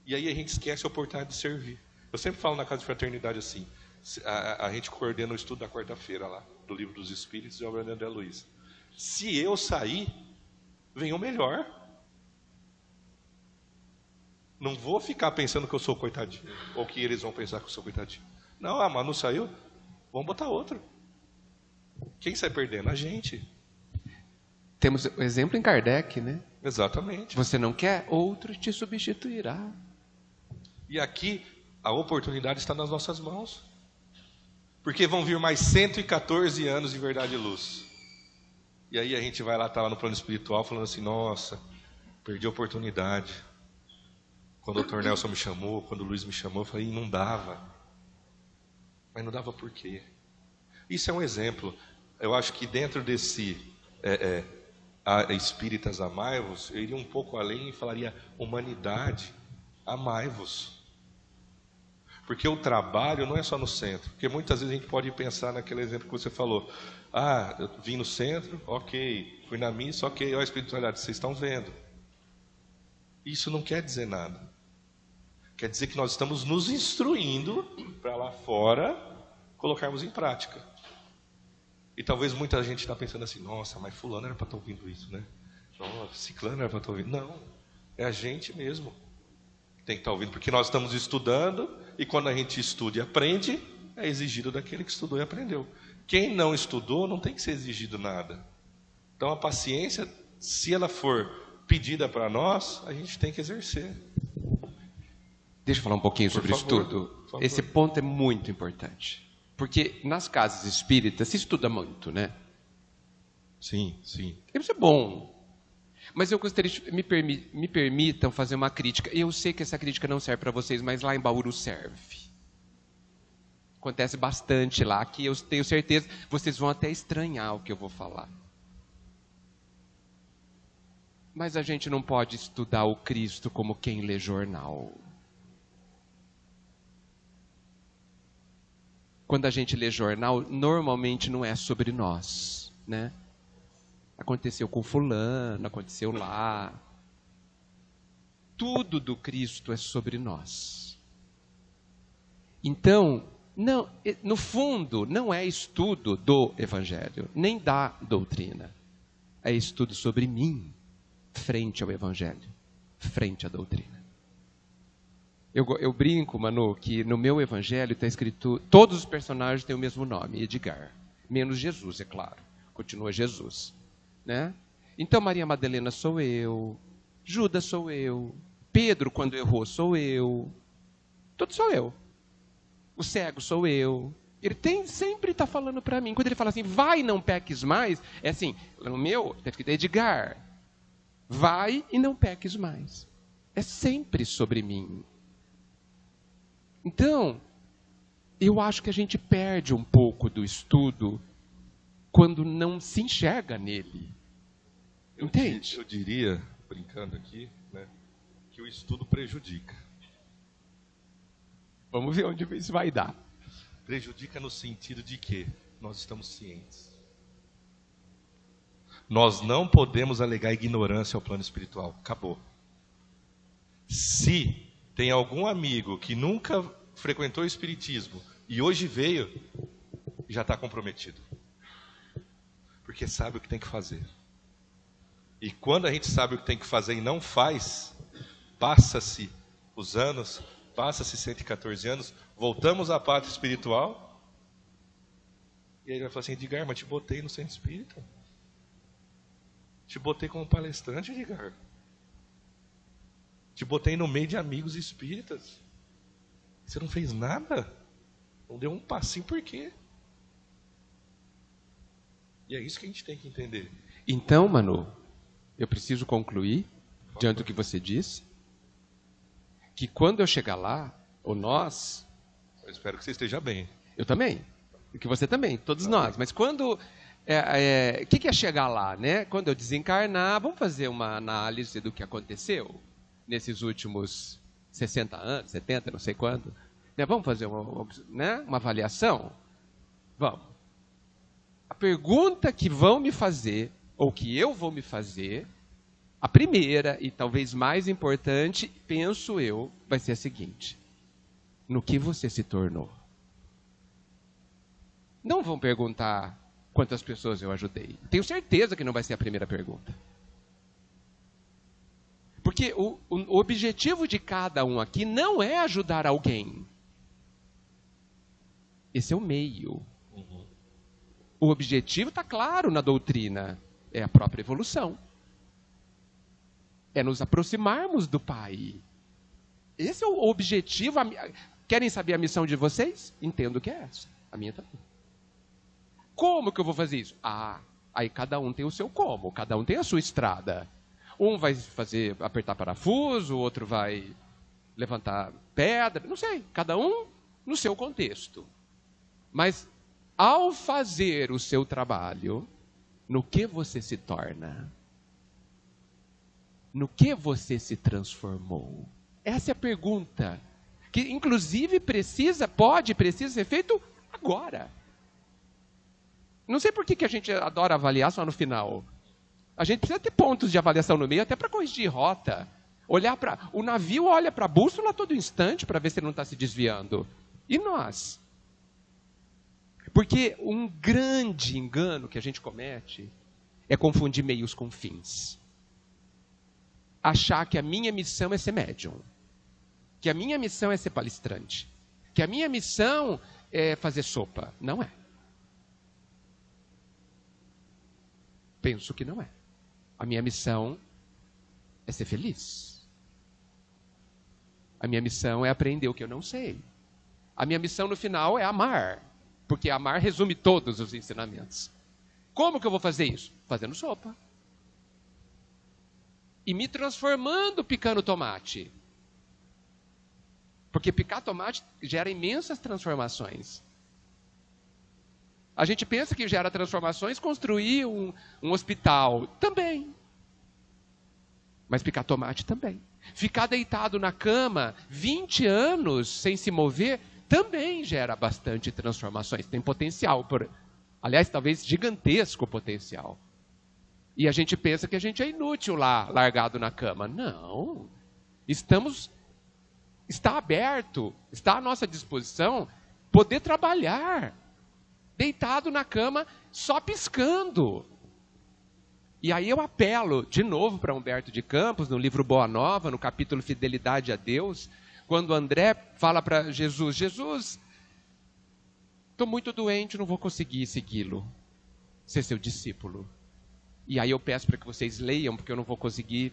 E aí a gente esquece a oportunidade de servir. Eu sempre falo na casa de fraternidade assim, a gente coordena o estudo da quarta-feira lá, do Livro dos Espíritos e obra de André Luiz. Se eu sair, vem o melhor. Não vou ficar pensando que eu sou coitadinho, ou que eles vão pensar que eu sou coitadinho. Não, a Manu saiu, vamos botar outro. Quem sai perdendo? A gente. Temos o exemplo em Kardec, né? Exatamente. Você não quer? Outro te substituirá. E aqui, a oportunidade está nas nossas mãos. Porque vão vir mais 114 anos de verdade e luz. E aí a gente vai lá, tá lá no plano espiritual, falando assim, nossa, perdi a oportunidade. Quando o Dr. Nelson me chamou, quando o Luiz me chamou, eu falei, não dava. Mas não dava por quê? Isso é um exemplo. Eu acho que dentro desse Espíritas Amai-vos, eu iria um pouco além e falaria, humanidade, amai-vos. Porque o trabalho não é só no centro. Porque muitas vezes a gente pode pensar naquele exemplo que você falou. Ah, eu vim no centro, ok. Fui na missa, ok. Olha a espiritualidade, vocês estão vendo. Isso não quer dizer nada. Quer dizer que nós estamos nos instruindo para lá fora colocarmos em prática. E talvez muita gente está pensando assim, nossa, mas fulano era para estar ouvindo isso, né? Nossa, ciclano era para estar ouvindo. Não, é a gente mesmo que tem que estar ouvindo. Porque nós estamos estudando e quando a gente estuda e aprende, é exigido daquele que estudou e aprendeu. Quem não estudou não tem que ser exigido nada. Então a paciência, se ela for pedida para nós, a gente tem que exercer. Deixa eu falar um pouquinho sobre Por favor, estudo. por favor. Esse ponto é muito importante. Porque nas casas espíritas se estuda muito, né? Sim, sim. Isso é bom. Mas eu gostaria de me permitam fazer uma crítica. Eu sei que essa crítica não serve para vocês, mas lá em Bauru serve. Acontece bastante lá, que eu tenho certeza, vocês vão até estranhar o que eu vou falar. Mas a gente não pode estudar o Cristo como quem lê jornal. Quando a gente lê jornal, normalmente não é sobre nós, né? Aconteceu com fulano, aconteceu lá. Tudo do Cristo é sobre nós. Então, não, no fundo, não é estudo do Evangelho, nem da doutrina. É estudo sobre mim, frente ao Evangelho, frente à doutrina. Eu brinco, Manu, que no meu Evangelho está escrito, todos os personagens têm o mesmo nome, Edgar. Menos Jesus, é claro. Continua Jesus. Né? Então, Maria Madalena sou eu, Judas sou eu, Pedro, quando errou, sou eu. Tudo sou eu. O cego sou eu. Ele sempre está falando para mim. Quando ele fala assim, vai, não peques mais, é assim, no meu, está escrito Edgar, vai e não peques mais. É sempre sobre mim. Então, eu acho que a gente perde um pouco do estudo quando não se enxerga nele. Entende? Eu diria, brincando aqui, né, que o estudo prejudica. Vamos ver onde isso vai dar. Prejudica no sentido de que nós estamos cientes. Nós não podemos alegar ignorância ao plano espiritual. Acabou. Se tem algum amigo que nunca frequentou o espiritismo e hoje veio, já está comprometido. Porque sabe o que tem que fazer. E quando a gente sabe o que tem que fazer e não faz, passa-se os anos, passa-se 114 anos, voltamos à pátria espiritual, e aí ele vai falar assim, Edgar, mas te botei no centro espírita. Te botei como palestrante, Edgar. Te botei no meio de amigos espíritas. Você não fez nada? Não deu um passinho, por quê? E é isso que a gente tem que entender. Então, Manu, eu preciso concluir, diante do que você disse, que quando eu chegar lá, ou nós... Eu espero que você esteja bem. Eu também, e que você também, todos nós. Mas quando... O que é chegar lá, né? Quando eu desencarnar, vamos fazer uma análise do que aconteceu nesses últimos 60 anos, 70, não sei quando. Né? Vamos fazer uma avaliação? Vamos. A pergunta que vão me fazer, ou que eu vou me fazer, a primeira e talvez mais importante, penso eu, vai ser a seguinte. No que você se tornou? Não vão perguntar quantas pessoas eu ajudei. Tenho certeza que não vai ser a primeira pergunta. Porque o objetivo de cada um aqui não é ajudar alguém. Esse é o meio. O objetivo está claro na doutrina. É a própria evolução. É nos aproximarmos do Pai. Esse é o objetivo. Querem saber a missão de vocês? Entendo que é essa. A minha também. Como que eu vou fazer isso? Aí cada um tem o seu como. Cada um tem a sua estrada. Um vai apertar parafuso, o outro vai levantar pedra. Não sei. Cada um no seu contexto. Mas ao fazer o seu trabalho, no que você se torna? No que você se transformou? Essa é a pergunta. Que inclusive precisa ser feito agora. Não sei por que a gente adora avaliar só no final. A gente precisa ter pontos de avaliação no meio, até para corrigir rota. O navio olha para a bússola a todo instante para ver se ele não está se desviando. E nós? Porque um grande engano que a gente comete é confundir meios com fins. Achar que a minha missão é ser médium. Que a minha missão é ser palestrante. Que a minha missão é fazer sopa. Não é. Penso que não é. A minha missão é ser feliz. A minha missão é aprender o que eu não sei. A minha missão no final é amar. Porque amar resume todos os ensinamentos. Como que eu vou fazer isso? Fazendo sopa. E me transformando picando tomate. Porque picar tomate gera imensas transformações. A gente pensa que gera transformações construir um hospital. Também. Mas picar tomate também. Ficar deitado na cama 20 anos sem se mover também gera bastante transformações. Tem potencial. Aliás, talvez gigantesco potencial. E a gente pensa que a gente é inútil lá, largado na cama. Não. Está aberto, está à nossa disposição poder trabalhar. Deitado na cama, só piscando. E aí eu apelo de novo para Humberto de Campos, no livro Boa Nova, no capítulo Fidelidade a Deus, quando André fala para Jesus, Jesus, estou muito doente, não vou conseguir segui-lo, ser seu discípulo. E aí eu peço para que vocês leiam, porque eu não vou conseguir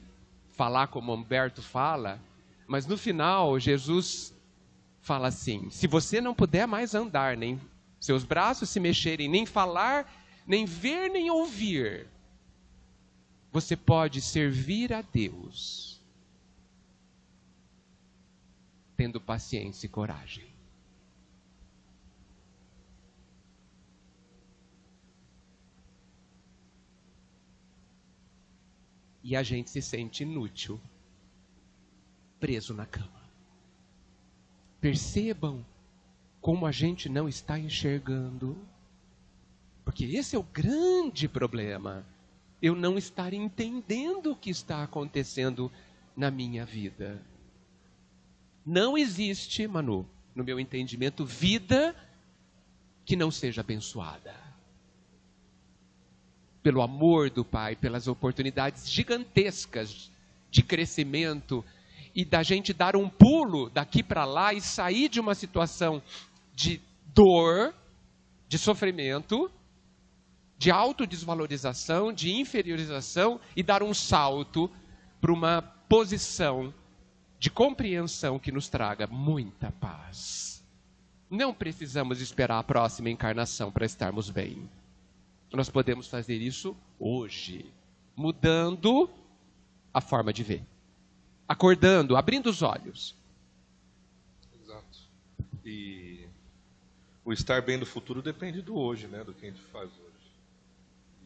falar como Humberto fala, mas no final Jesus fala assim, se você não puder mais andar, nem seus braços se mexerem, nem falar, nem ver, nem ouvir, você pode servir a Deus, tendo paciência e coragem. E a gente se sente inútil, preso na cama. Percebam como a gente não está enxergando. Porque esse é o grande problema. Eu não estar entendendo o que está acontecendo na minha vida. Não existe, Manu, no meu entendimento, vida que não seja abençoada. Pelo amor do Pai, pelas oportunidades gigantescas de crescimento e da gente dar um pulo daqui para lá e sair de uma situação de dor, de sofrimento, de autodesvalorização, de inferiorização e dar um salto para uma posição de compreensão que nos traga muita paz. Não precisamos esperar a próxima encarnação para estarmos bem. Nós podemos fazer isso hoje, mudando a forma de ver. Acordando, abrindo os olhos. Exato. E o estar bem do futuro depende do hoje, né? Do que a gente faz hoje.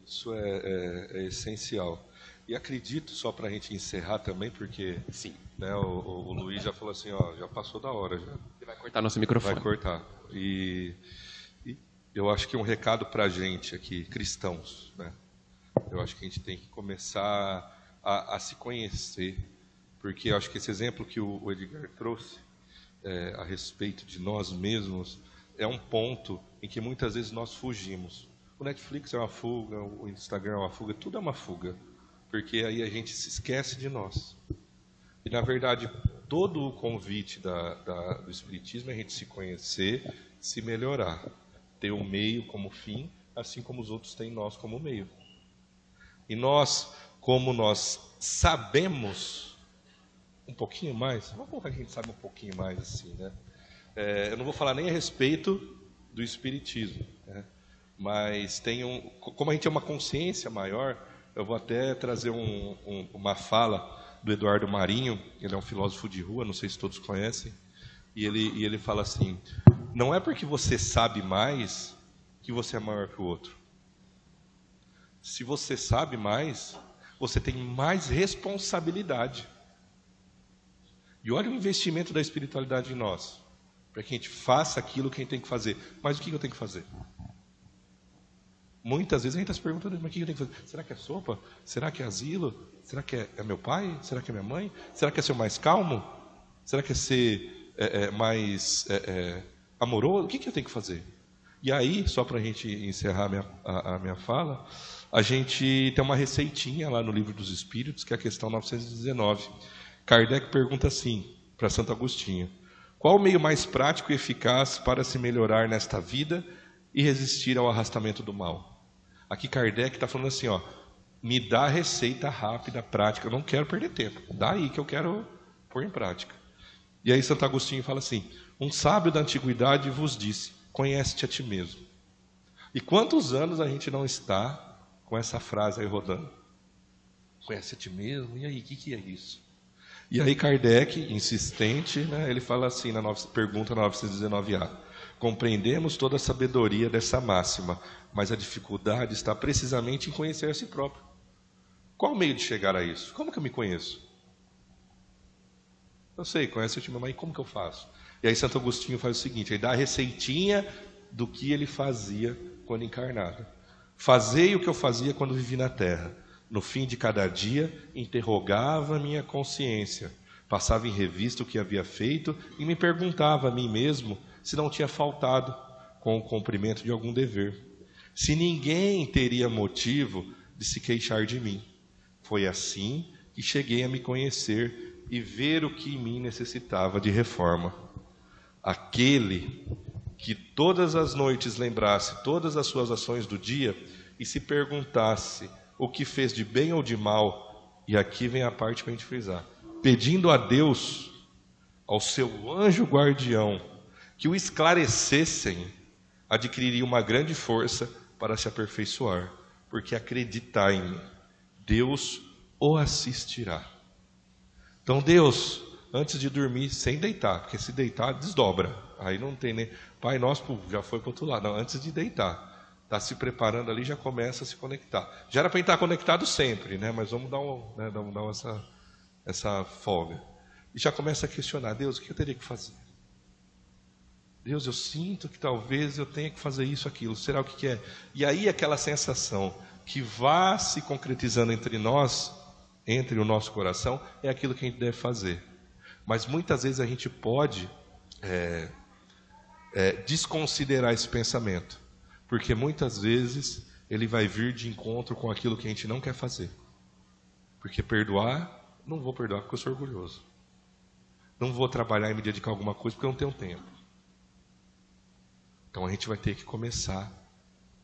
Isso é essencial. E acredito, só para a gente encerrar também, porque sim, né, o Luiz já falou assim, ó, já passou da hora. Já. Ele vai cortar nosso microfone. Vai cortar. E eu acho que é um recado para a gente aqui, cristãos. Né? Eu acho que a gente tem que começar a se conhecer, porque eu acho que esse exemplo que o Edgar trouxe a respeito de nós mesmos é um ponto em que muitas vezes nós fugimos. O Netflix é uma fuga, o Instagram é uma fuga, tudo é uma fuga, porque aí a gente se esquece de nós. E, na verdade, todo o convite do Espiritismo é a gente se conhecer, se melhorar, ter o meio como fim, assim como os outros têm nós como meio. E nós, como nós sabemos um pouquinho mais, vamos colocar que a gente sabe um pouquinho mais assim, né? Eu não vou falar nem a respeito do espiritismo, né? Mas como a gente tem uma consciência maior, eu vou até trazer uma fala do Eduardo Marinho. Ele é um filósofo de rua, não sei se todos conhecem, e ele fala assim: não é porque você sabe mais que você é maior que o outro. Se você sabe mais, você tem mais responsabilidade. E olha o investimento da espiritualidade em nós, para que a gente faça aquilo que a gente tem que fazer. Mas o que eu tenho que fazer? Muitas vezes a gente está se perguntando: mas o que eu tenho que fazer? Será que é sopa? Será que é asilo? Será que é meu pai? Será que é minha mãe? Será que é ser mais calmo? Será que é ser mais amoroso? O que eu tenho que fazer? E aí, só para a gente encerrar a minha fala, a gente tem uma receitinha lá no Livro dos Espíritos, que é a questão 919. Kardec pergunta assim para Santo Agostinho: qual o meio mais prático e eficaz para se melhorar nesta vida e resistir ao arrastamento do mal? Aqui Kardec está falando assim, me dá a receita rápida, prática, eu não quero perder tempo, dá aí que eu quero pôr em prática. E aí Santo Agostinho fala assim: um sábio da antiguidade vos disse, conhece-te a ti mesmo. E quantos anos a gente não está com essa frase aí rodando? Conhece a ti mesmo? E aí, o que é isso? E aí Kardec, insistente, né, ele fala assim na pergunta 919A: compreendemos toda a sabedoria dessa máxima, mas a dificuldade está precisamente em conhecer a si próprio. Qual o meio de chegar a isso? Como que eu me conheço? Eu sei, conhece o time, mas como que eu faço? E aí Santo Agostinho faz o seguinte: ele dá a receitinha do que ele fazia quando encarnado. Fazei o que eu fazia quando vivi na terra. No fim de cada dia, interrogava a minha consciência, passava em revista o que havia feito e me perguntava a mim mesmo se não tinha faltado com o cumprimento de algum dever. Se ninguém teria motivo de se queixar de mim. Foi assim que cheguei a me conhecer e ver o que em mim necessitava de reforma. Aquele que todas as noites lembrasse todas as suas ações do dia e se perguntasse o que fez de bem ou de mal, e aqui vem a parte para a gente frisar, pedindo a Deus, ao seu anjo guardião, que o esclarecessem, adquiriria uma grande força para se aperfeiçoar, porque acreditai em mim, Deus o assistirá. Então Deus, antes de dormir, sem deitar, porque se deitar, desdobra, aí não tem nem, Pai Nosso, já foi para o outro lado, não, antes de deitar, está se preparando ali, já começa a se conectar. Já era para estar conectado sempre, né? Mas vamos dar essa folga. E já começa a questionar: Deus, o que eu teria que fazer? Deus, eu sinto que talvez eu tenha que fazer isso, aquilo. Será o que é? E aí aquela sensação que vai se concretizando entre nós, entre o nosso coração, é aquilo que a gente deve fazer. Mas muitas vezes a gente pode desconsiderar esse pensamento. Porque muitas vezes ele vai vir de encontro com aquilo que a gente não quer fazer. Porque perdoar, não vou perdoar porque eu sou orgulhoso. Não vou trabalhar e me dedicar a alguma coisa porque eu não tenho tempo. Então a gente vai ter que começar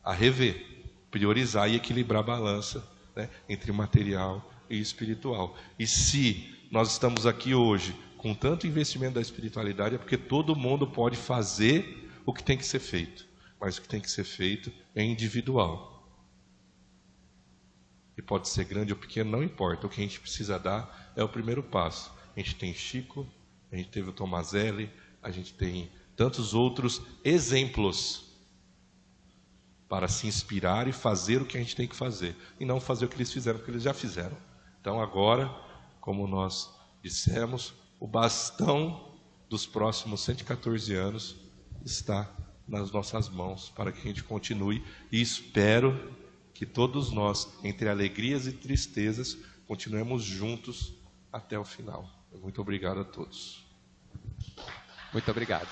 a rever, priorizar e equilibrar a balança, né, entre material e espiritual. E se nós estamos aqui hoje com tanto investimento da espiritualidade, é porque todo mundo pode fazer o que tem que ser feito. Mas o que tem que ser feito é individual. E pode ser grande ou pequeno, não importa. O que a gente precisa dar é o primeiro passo. A gente tem Chico, a gente teve o Tomazelli, a gente tem tantos outros exemplos para se inspirar e fazer o que a gente tem que fazer. E não fazer o que eles fizeram, porque eles já fizeram. Então agora, como nós dissemos, o bastão dos próximos 114 anos está nas nossas mãos, para que a gente continue, e espero que todos nós, entre alegrias e tristezas, continuemos juntos até o final. Muito obrigado a todos. Muito obrigado.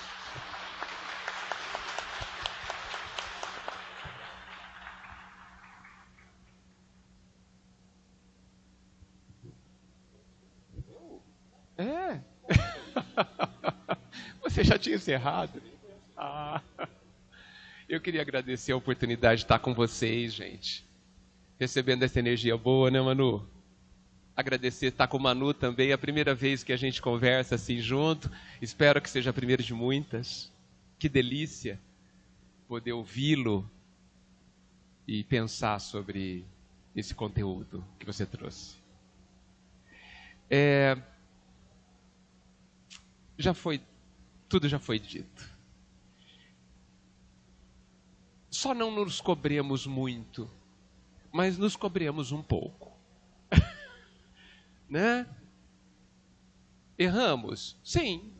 Você já tinha encerrado? Eu queria agradecer a oportunidade de estar com vocês, gente. Recebendo essa energia boa, né, Manu? Agradecer estar com o Manu também. É a primeira vez que a gente conversa assim junto. Espero que seja a primeira de muitas. Que delícia poder ouvi-lo e pensar sobre esse conteúdo que você trouxe. Tudo já foi dito. Só não nos cobremos muito, mas nos cobremos um pouco. Né? Erramos? Sim.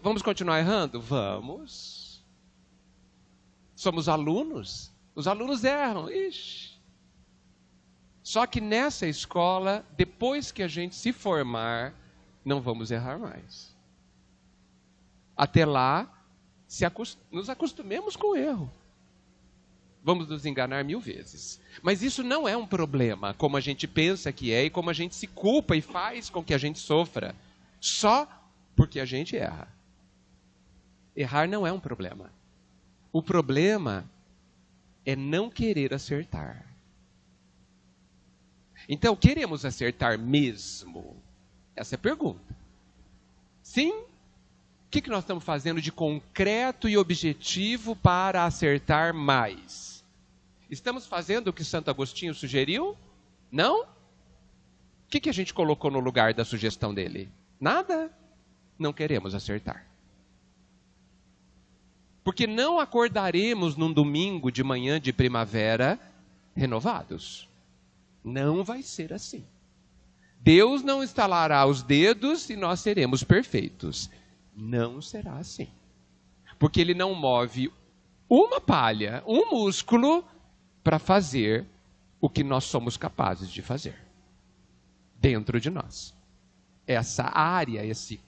Vamos continuar errando? Vamos. Somos alunos? Os alunos erram. Ixi. Só que nessa escola, depois que a gente se formar, não vamos errar mais. Até lá, nos acostumemos com o erro. Vamos nos enganar 1000 vezes. Mas isso não é um problema, como a gente pensa que é e como a gente se culpa e faz com que a gente sofra. Só porque a gente erra. Errar não é um problema. O problema é não querer acertar. Então, queremos acertar mesmo? Essa é a pergunta. Sim? O que nós estamos fazendo de concreto e objetivo para acertar mais? Estamos fazendo o que Santo Agostinho sugeriu? Não? O que a gente colocou no lugar da sugestão dele? Nada. Não queremos acertar. Porque não acordaremos num domingo de manhã de primavera renovados. Não vai ser assim. Deus não estalará os dedos e nós seremos perfeitos. Não será assim. Porque Ele não move uma palha, um músculo, para fazer o que nós somos capazes de fazer. Dentro de nós. Essa área, esse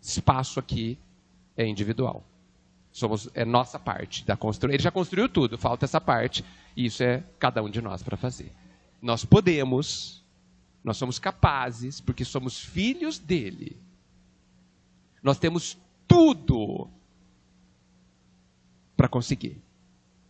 espaço aqui é individual. É nossa parte da construção. Ele já construiu tudo, falta essa parte. E isso é cada um de nós para fazer. Nós podemos, nós somos capazes, porque somos filhos dele. Nós temos tudo para conseguir.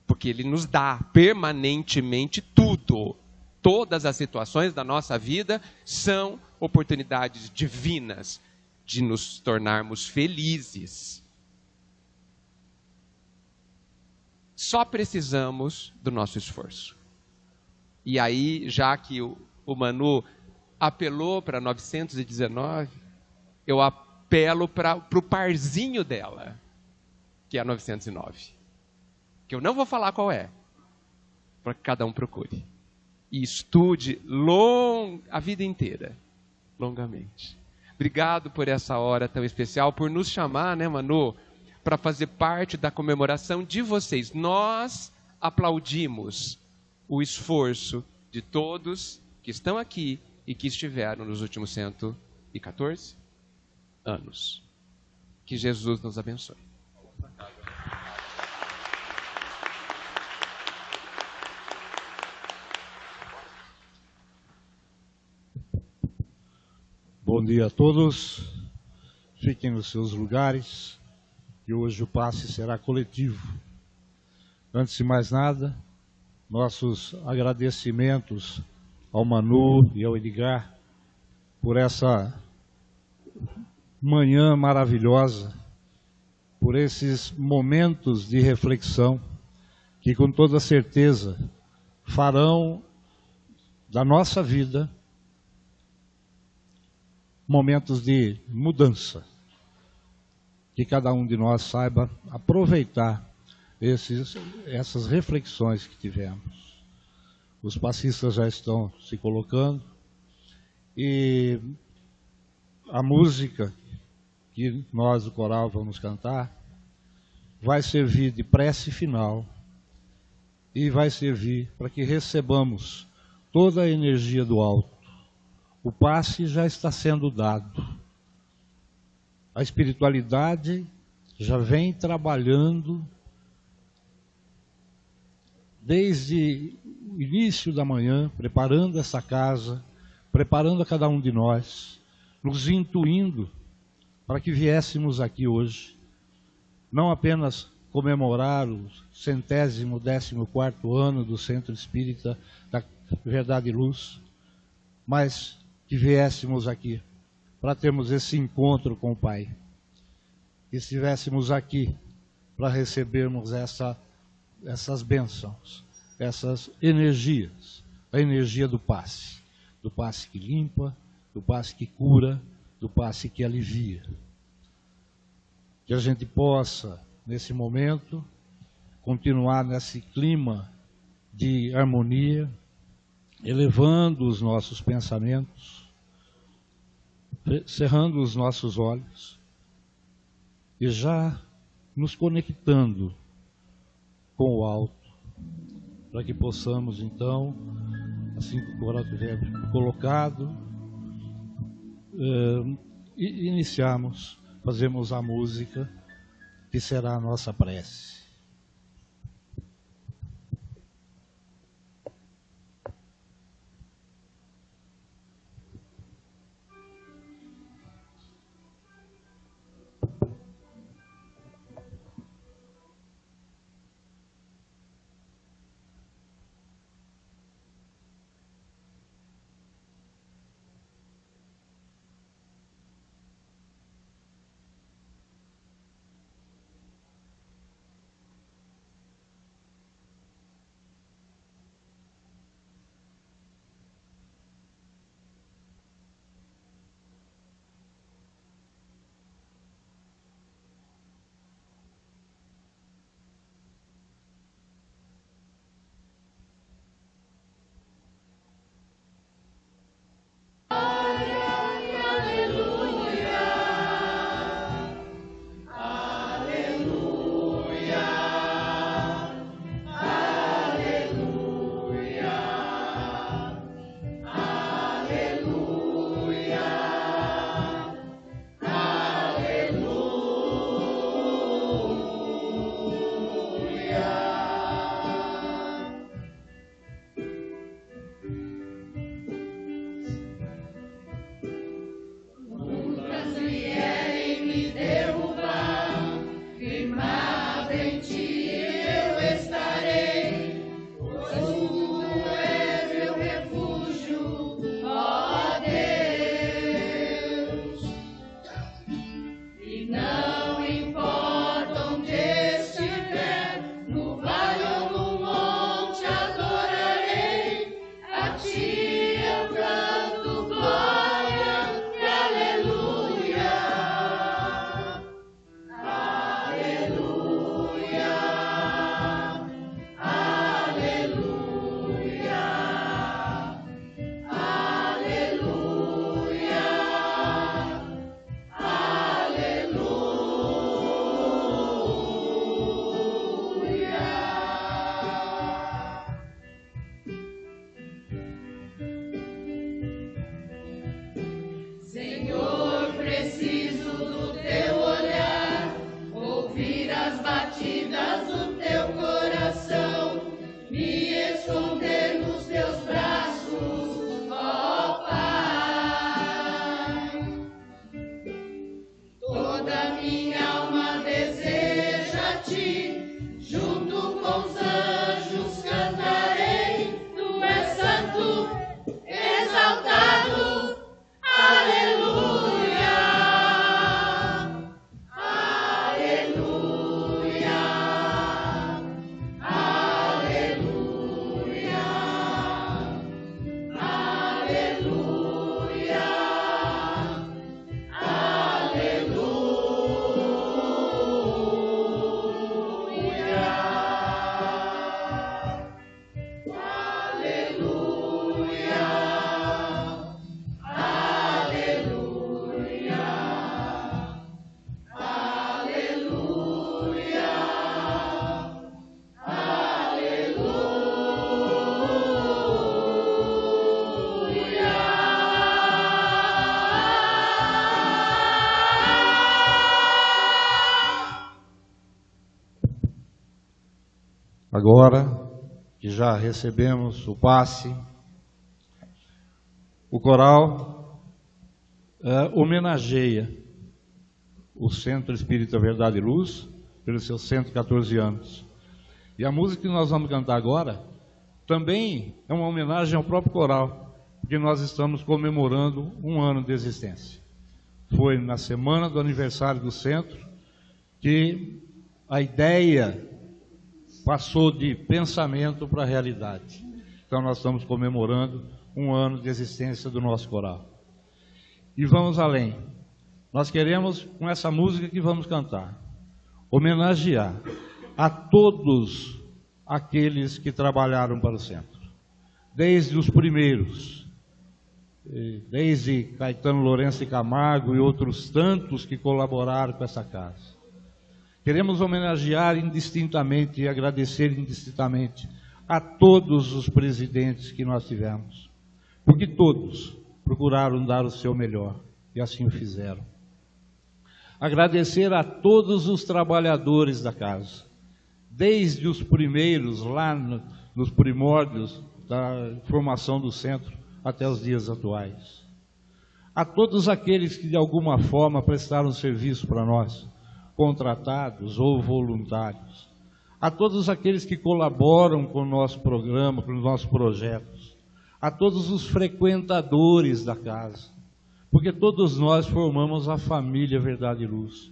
Porque ele nos dá permanentemente tudo. Todas as situações da nossa vida são oportunidades divinas de nos tornarmos felizes. Só precisamos do nosso esforço. E aí, já que o Manu apelou para 919, eu apelo para o parzinho dela, que é a 909. Que eu não vou falar qual é, para que cada um procure. E estude a vida inteira, longamente. Obrigado por essa hora tão especial, por nos chamar, né, Manu, para fazer parte da comemoração de vocês. Nós aplaudimos o esforço de todos que estão aqui e que estiveram nos últimos 114 anos. Que Jesus nos abençoe. Bom dia a todos. Fiquem nos seus lugares, que hoje o passe será coletivo. Antes de mais nada, nossos agradecimentos ao Manu e ao Edgar por essa manhã maravilhosa, por esses momentos de reflexão que com toda certeza farão da nossa vida momentos de mudança. Que cada um de nós saiba aproveitar essas reflexões que tivemos. Os passistas já estão se colocando e a música que nós, o coral, vamos cantar vai servir de prece final e vai servir para que recebamos toda a energia do alto. O passe já está sendo dado. A espiritualidade já vem trabalhando desde o início da manhã, preparando essa casa, preparando a cada um de nós, nos intuindo para que viéssemos aqui hoje, não apenas comemorar o 114º ano do Centro Espírita da Verdade e Luz, mas que viéssemos aqui para termos esse encontro com o Pai, que estivéssemos aqui para recebermos essas bênçãos, essas energias, a energia do passe que limpa, do passe que cura, do passe que alivia. Que a gente possa, nesse momento, continuar nesse clima de harmonia, elevando os nossos pensamentos, cerrando os nossos olhos e já nos conectando com o alto, para que possamos, então, assim que o coral estiver colocado, iniciarmos, fazemos a música que será a nossa prece. Agora que já recebemos o passe, o coral homenageia o Centro Espírita Verdade e Luz pelos seus 114 anos. E a música que nós vamos cantar agora também é uma homenagem ao próprio coral, porque nós estamos comemorando 1 ano de existência. Foi na semana do aniversário do centro que a ideia passou de pensamento para realidade. Então nós estamos comemorando 1 ano de existência do nosso coral. E vamos além. Nós queremos, com essa música que vamos cantar, homenagear a todos aqueles que trabalharam para o centro, desde os primeiros, desde Caetano Lourenço de Camargo e outros tantos que colaboraram com essa casa. Queremos homenagear indistintamente e agradecer indistintamente a todos os presidentes que nós tivemos, porque todos procuraram dar o seu melhor e assim o fizeram. Agradecer a todos os trabalhadores da casa, desde os primeiros, lá nos primórdios da formação do centro, até os dias atuais. A todos aqueles que de alguma forma prestaram serviço para nós, contratados ou voluntários. A todos aqueles que colaboram com o nosso programa, com os nossos projetos. A todos os frequentadores da casa. Porque todos nós formamos a família Verdade e Luz.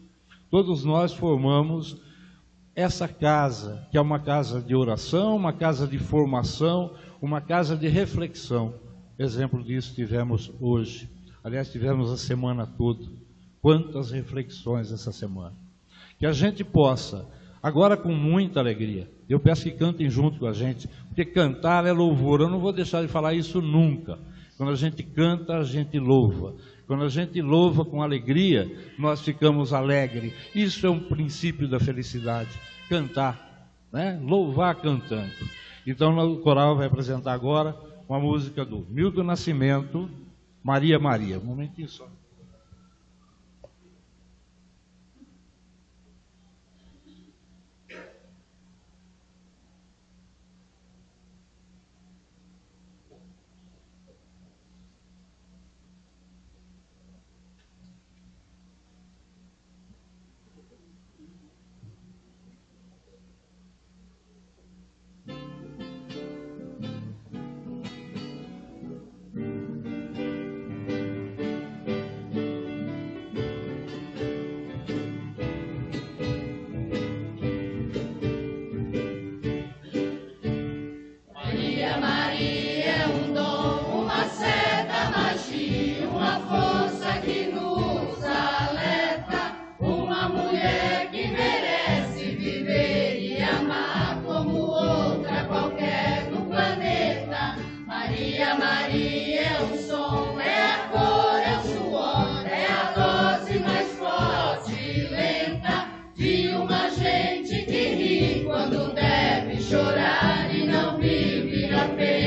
Todos nós formamos essa casa, que é uma casa de oração, uma casa de formação, uma casa de reflexão. Exemplo disso tivemos hoje. Aliás, tivemos a semana toda. Quantas reflexões essa semana. Que a gente possa, agora com muita alegria, eu peço que cantem junto com a gente, porque cantar é louvor. Eu não vou deixar de falar isso nunca. Quando a gente canta, a gente louva. Quando a gente louva com alegria, nós ficamos alegres. Isso é um princípio da felicidade. Cantar, né? Louvar cantando. Então o coral vai apresentar agora uma música do Milton Nascimento, Maria Maria. Um momentinho só. Chorar e não vive a pena.